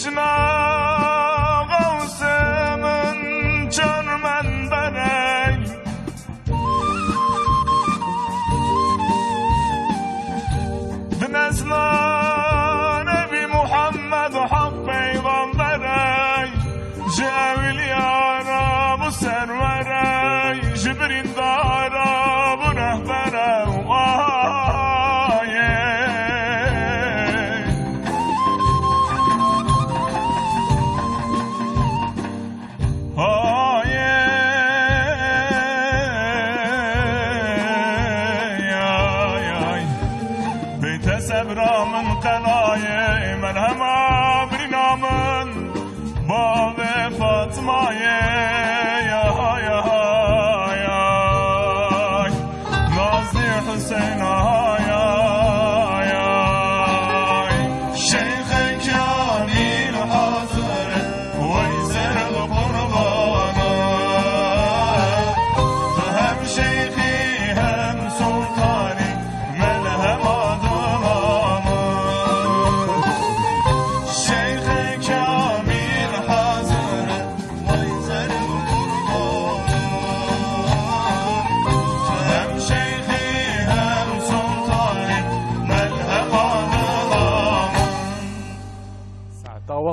بجنا غوث من چون من بنی بنزل نبی محمد حق پیغمبری جاویل یارا مسروری جبرین دارا برهبره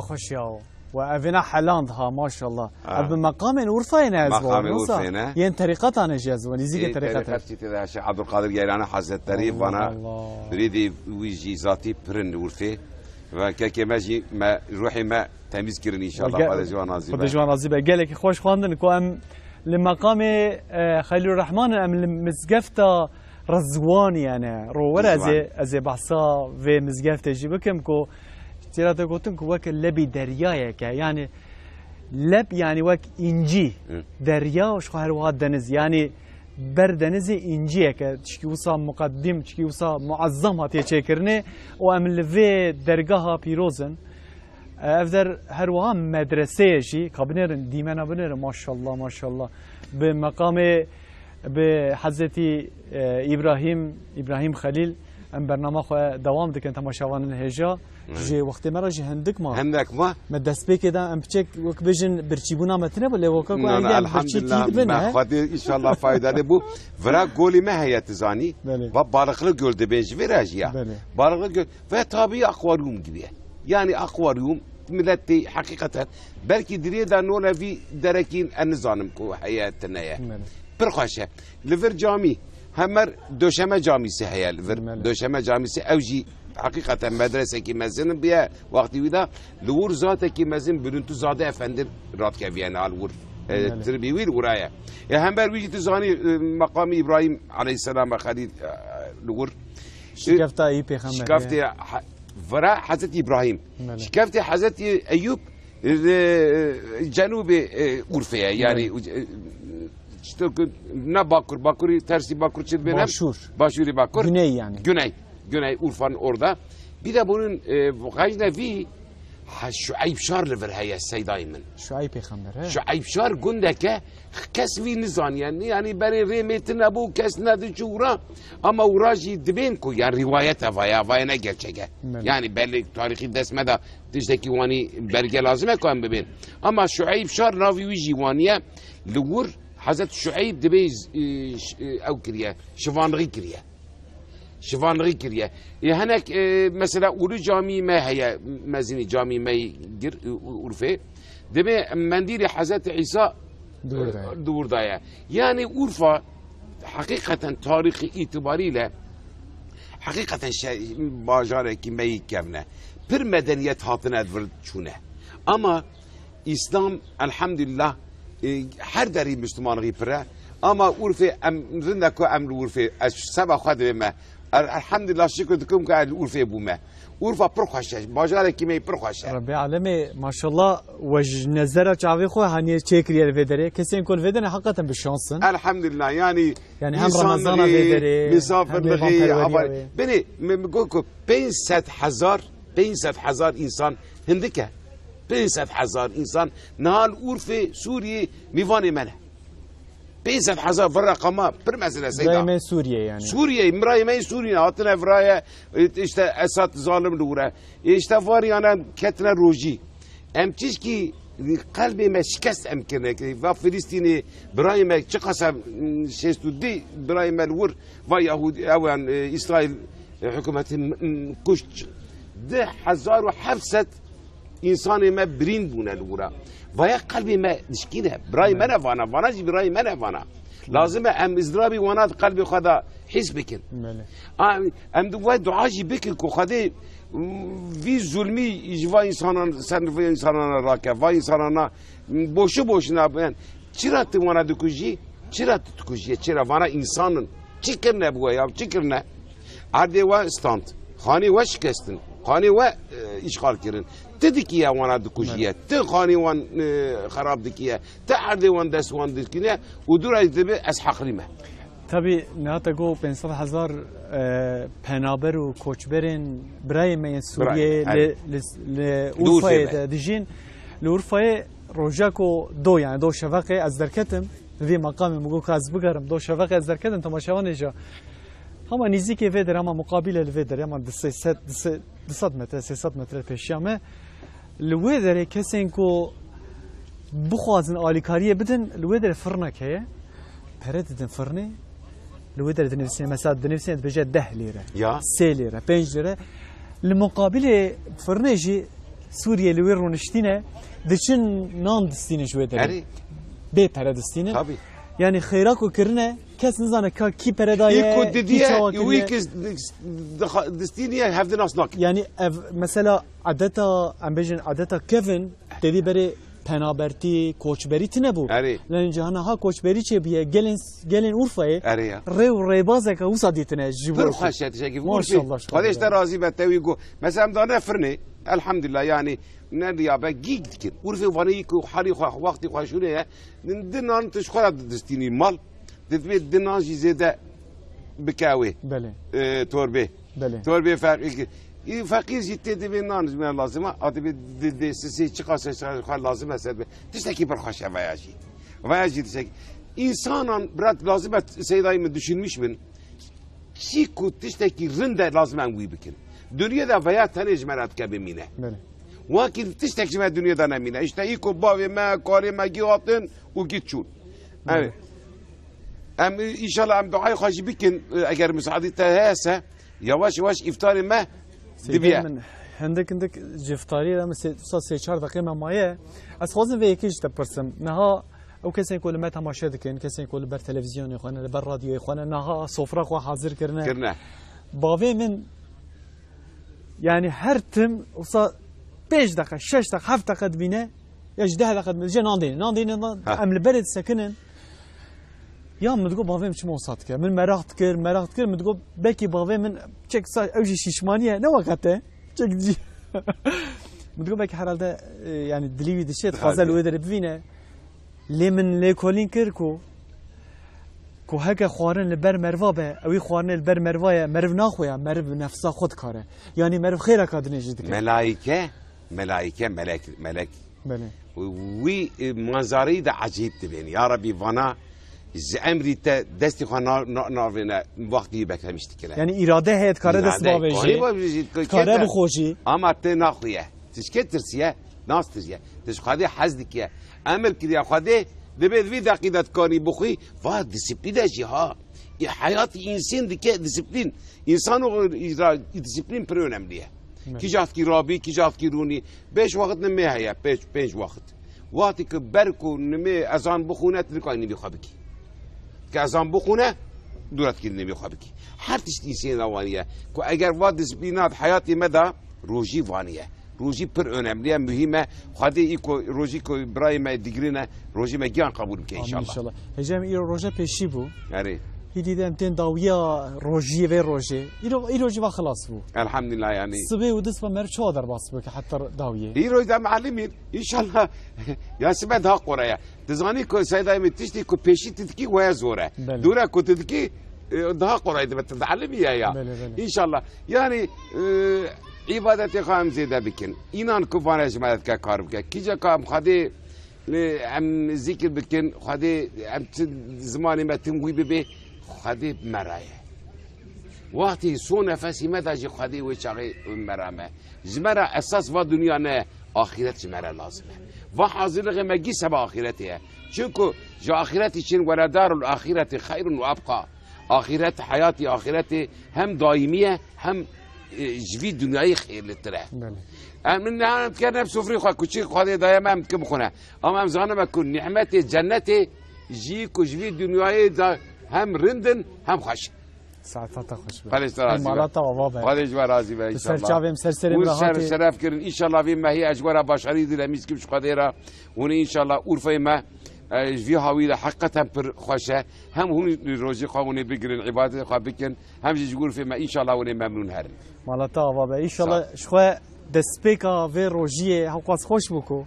خوشياو وأفنا حلاندها ما شاء الله بمقام ورفينا مقام ورفينا ين طريقتنا جازوني زي طريقتنا طريقتي تدا الشيخ عبد القادر جيلاني حضرت التاريخ وانا بريدي ويجي ذاتي برن ورفي وكاكي ماجي ما روحي ما تميز كرني ان شاء الله هذا جوان عزيبه هذا جوان عزيبه قال لك خوش خواندن كو ام لمقام خليل الرحمن ام مزقفتا رزوان يعني رو ورا زي بحصا في مزقفتا جيبكم كو تيراتا قلتن كو وك لبي دريايك يعني لب يعني وك انجي دريا وش خير واد دنز يعني بردنزي انجيك تشكي وصا مقدم تشكي وصا معظم هاتي تشكرني وام لفي درجها بيروزن افدر هر وام مدرسه شي قبنرن ديمنا بنر ما شاء الله ما شاء الله بمقام بحضرتي ابراهيم خليل ام برنامه خو دوام دکن تماشاوان الهجا جي وقت مرة جي هندك ما دست بي كده ام بچك وك بيجن برچيبونا متنه ولا وكا كو عندي الحمد لله ما خاطر ان شاء الله فايده لبو فرا قولي ما هي تزاني بالغ جول دبيج فيراجيا بالغ جول فطبيعي اقواريوم gibi يعني اقواريوم ملتي حقيقه بلكي دريدا نونا في دركين النظام كو حياتنا يا برخاشه لفر جامي همر دوشمه جامعه هيا دوشمه جامعه اوجي حقيقه مدرسه كي مزن بيا وقت ودا لور ذاته كي مزن برنتو زاده افندر رات كفيان الور تربيويل ورايا يا همبر ويجي تزاني مقام ابراهيم عليه السلام خليل لور شكفت اي پیغمبر شكفت فرا حضرت ابراهيم شكفت حضرت ايوب جنوب اورفيا يعني نه باکوری tersi bakur çiz benim. Başuri bakur. Güney yani. Güney Urfa'nın orada. Bir de bunun gayne fi Şuayb Şar lever haya seydaymen. Şuayb peygamber. Şuayb Şar gündeke kesvi nizan yani beri remetine bu kesnedi çura ama uraji dibin ku yani rivayet vaya ne gerçeğe. Yani belli tarihi desmede dişteki vani belge lazım ekon bebin. Ama Şuayb Şar navi vici vaniye lugur حضرت شعيب دبيز او كريا شفانغي كريا هناك مثلا اولو جامي ما هي مازني جامي ما يجر اورفي دبي مندير حضرت عيسى دور دايا يعني اورفا حقيقه تاريخ اعتباري له حقيقه باجاره كي ما يكرنا بر مدنيت هاتنا ادفرد شونه اما اسلام الحمد لله هر دری مسلمانگی پره اما عرف زنده کو امر عرف از سبب خود ما الحمدلله شکر دکم که عرف بومه عرف پرخوشه باجاره کی می پرخوشه ربي عالمي ما شاء الله وج نزره چاوي خو هني چيكري الفدري كسين كل فدري حقيقه بالشانس الحمد لله يعني هم رمضان الفدري مسافر لغي بني بقولكم 500,000 انسان هندكه 500,000 انسان نهال عرف سوري ميواني منه 500,000 رقمه بر مساله سيدا دائما سوريا يعني سوريا مراي سوريا هاتنا فرايا işte Esad zalim lura işte var yani ketne roji ام تشكي قلبي ما شكست امكنك فلسطيني برايم تشقص شيستو دي برايم الور ويهود او اسرائيل حكومه كشت ده حزار وحبست انسان ما برين بونا الورا ويا قلبي ما دشكينا براي ما نفانا فاناجي براي ما نفانا لازم ام ازدرابي ونات قلبي خدا حس بكن ام دو دعاجي بكن كو خدي في ظلمي يجوا انسان سنف انسان راكا و انسان بوشو بوشنا بن چرا تمانا دکوجی چرا تکوجی چرا وانا انسان چی کرنه بو یا چی کرنه عرضه و استاند خانی و شکستن خانی و اشغال کردن تدکی وانا دکوجیه ت خانی وان خراب دکیه ت عرضه وان دست وان دکینه و دور از دبه از حقریمه tabii nehata go 500,000 penhaber û koçberên birayê me yên Sûriyê li Urfayê de dijîn li Urfayê roja ku do yani do şeveqê ez derketim vê meqamê min got ez bigerim do şeveqê ez derketim temaşevanê jî hema nîzîkê vê derê hema muqabîlê li vê derê hema 200 metre 300 metre pêşiya me li wê derê kesên ku bixwazin alîkariyê bidin li wê derê firnek heye pere didin firnê لو يدري دنيفسين مساد دنيفسين بجد 10 ليرة يا 6 ليرة 5 ليرة المقابل فرنيجي سوريا اللي ويرون اشتينا دشن نان دستينا شوية دري بي بره دستينا يعني خيراك وكرنا كاس نزانا كي بردايا يكو دديا ويكس دستينيا هاف ناس ناك يعني مثلا عادتا ام بيجن عادتا كيفن تدي بري پنابرتی کوچبری تنبو لان جهانا ها کوچبری چه بیه گلن اورفای ری و ریبازه که اوسا دیتنه جبور پر خشیت شکی ماشاءالله خودش در راضی به تویگو مثلا دانه فرنه الحمد لله يعني نريابه جيج كده اورفي وانيكو حالي وقتي خوشونه دنان تشخر دستيني مال دبي دنان زياده بكاوي بله توربه بله توربه فرق فقير جيت دبي نانز من لازمه ادبي دي سي çıkarsa lazım mesela tişteki bir hoşa vayaji tişteki insanın brat lazım seydayımı düşünmüş mü ki ku tişteki rinde lazım en wibikin dünyada veya tanecmerat kabimine vakit tişteki me dünyada nemine işte iko bavi me kari me giatın u gitçun evet inşallah am duayı hoşi bikin eğer müsaadete hese yavaş yavaş iftarı me من هندك جفتاري لما صار سيشار دقيقة معايا أسخوزن في يكيش تبرسم نها أو كسين يقول ما تماشى دكين كسين يقول بر تلفزيون يخوانا بر راديو يخوانا نها صفرة خوا حاضر كرنا بافي من يعني هرتم وصار 5 دقيقة 6 دقيقة 7 دقيقة بينا ياش 10 دقيقة جا ناندين أم البلد سكنن يا من تقول بافي مش موصات كه من مراغت كر من تقول بكي بافي من تشك اوجي شيشمانيه نوقته تشك جي من تقول بكي حرالده يعني دليوي دشيت خازل ويدر بفينا لي من لي كولين كركو كو هكا خوارن لبر مروابه او خوارن لبر مروايه مرو ناخويا مرو نفسا خود كاره يعني مرو خيره كادني جدك ملائكه ملك بله وي منظري ده عجيب تبين يا ربي فانا امری تا دستی خوانا ناروینا وقتی بکرمشتی کنه یعنی اراده هست کاره دست باویجی کاره بخوشی اما تی نخویه تشکت ترسیه ناس ترسیه تش خواده حزدی که امر کردی خواده دبید وی دقیقت کاری بخوی و دیسیپلینه جی ها حیات انسان دیگه دیسیپلین انسان و دیسیپلین پر önemliye کی جات کی رابی کی جات کی رونی 5 وقت نمیه هیا 5 وقت وقتی که برکو نمی ازان بخونه تلقای نمی خوابکی که ازان بخونه دولت که نمی خوابکی هر تشتی سین وانیه که اگر واد دیسپلینات حیاتی مدا روجی وانیه روجی پر önemliye mühime خواهی ایکو روجی که برای ما دیگرینه روجی ما گیان قبول بکن انشالله هجام ایرو روجا پیشی بو آره هیدی دم تن داویا روجی و روجی ایرو روجی با خلاص بو الحمد لله يعني صبي ودس بمر چادر باس بك حتى داويه ایرو ده معلمين ان شاء الله يا سمعت ها قريه تزاني كو سيداي متشتي كو پیشی تدکی و زوره دوره كو تدکی ده قريه ده بتتعلمي يا ان شاء الله يعني عبادت خام زیده بکن اینان کفانه جماعت که کار بکن کجا کام خواهی ام ذکر بکن خواهی ام زمانی ما تنوی ببی خواهی مرایه وقتی سو نفسی مداجی خواهی و چاقی مرامه جمرا اساس و دنیا نه آخرت جمرة لازمه و حاضر ما جي سبا آخرتها چونكو جو آخرتي چين ولدار الآخرة خير وأبقى آخرت حياتي آخرتي هم دائمية هم جوی دنیای خیر لتره من نه که نفس سفری خواهد کچی خواهد دائما هم که بخونه اما هم زانم اکن نعمت جنت جی کو جوی دنیای هم رندن هم خوش ساعتها خوش به خالص راضی مالاتا و بابا خالص راضی به ان شاء الله سرچاویم سرسریم راحتی شرف کردن ان شاء الله وی ما هي اجوار بشری دل میز کیش قدره ون ان شاء الله عرفه ما في هاويله حقيقة بر خوشه هم هون روزي قاوني بيجرن عبادة خا بكن هم يقول في ما إن شاء الله وني ممنون هرن مالتا بابا إن شاء الله شخوا دسبيكا في روجيه حقاس خوش بكو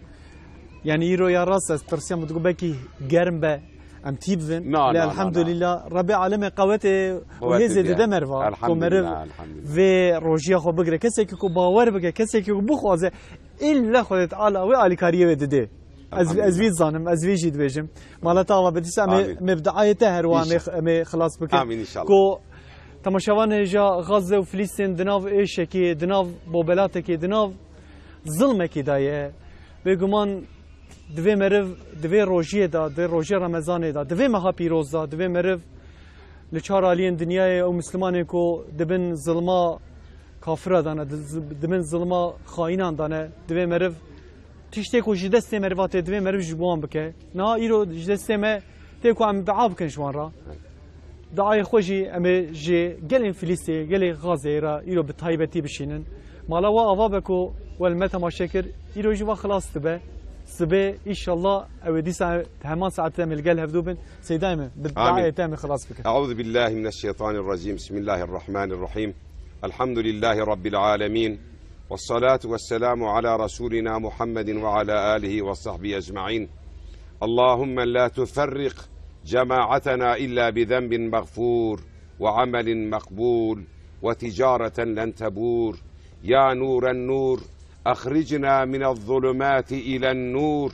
يعني يرو يا راس ترسيم بتقول بكي جرم به ام تيبفن لا الحمد لله ربي عالم قوته وهزه دمر و كمر في روجيه خو بقرا كسي كو باور بك كسي كو بخوازه الا خدت تعالى وعلي كاريه دده از وی زانم از وی جید بجم مالتا و بدیس مبدعایته هر و می خلاص بکن آمین ان شاء الله کو تماشاوان جا غزه و فلسطین دناو ایش کی دناو بوبلات کی دناو ظلم کی دایه بگمان دوی مرو دوی روزی دا دوی روزی رمضان دا دوی مها پیروز دا دوی مرو لچار علیان دنیای او مسلمان کو دبن ظلما کافر دانه دبن ظلما خائنان دانه دوی مرو تشتی کو جدست مروات دوی مرو جوان بکه نه ایرو جدست ما تکو ام دعا بکن شوان را دعای خوشی ام جی گل فلسطین گل غزه را ایرو به تایبتی بشینن مالا و آوا بکو والمت ما شکر ایرو جوا خلاص تبه سبه ان شاء الله او دي ساعه همان ساعه من الجل هفدوبن سيدايما بالدعايه تام خلاص بك اعوذ بالله من الشيطان الرجيم بسم الله الرحمن الرحيم الحمد لله رب العالمين والصلاة والسلام على رسولنا محمد وعلى آله وصحبه أجمعين اللهم لا تفرق جماعتنا إلا بذنب مغفور وعمل مقبول وتجارة لن تبور يا نور النور أخرجنا من الظلمات إلى النور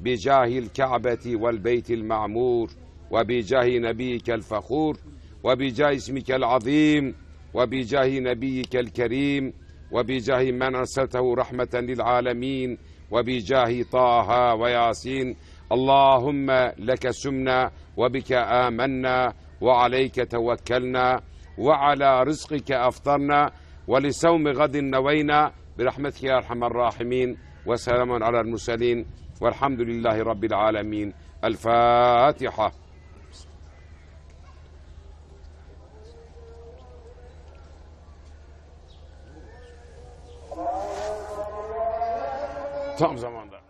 بجاه الكعبة والبيت المعمور وبجاه نبيك الفخور وبجاه اسمك العظيم وبجاه نبيك الكريم وبجاه من أرسلته رحمة للعالمين وبجاه طه وياسين اللهم لك سمنا وبك آمنا وعليك توكلنا وعلى رزقك أفطرنا ولصوم غد نوينا برحمتك يا أرحم الراحمين وسلام على المرسلين والحمد لله رب العالمين الفاتحة tam zamanda.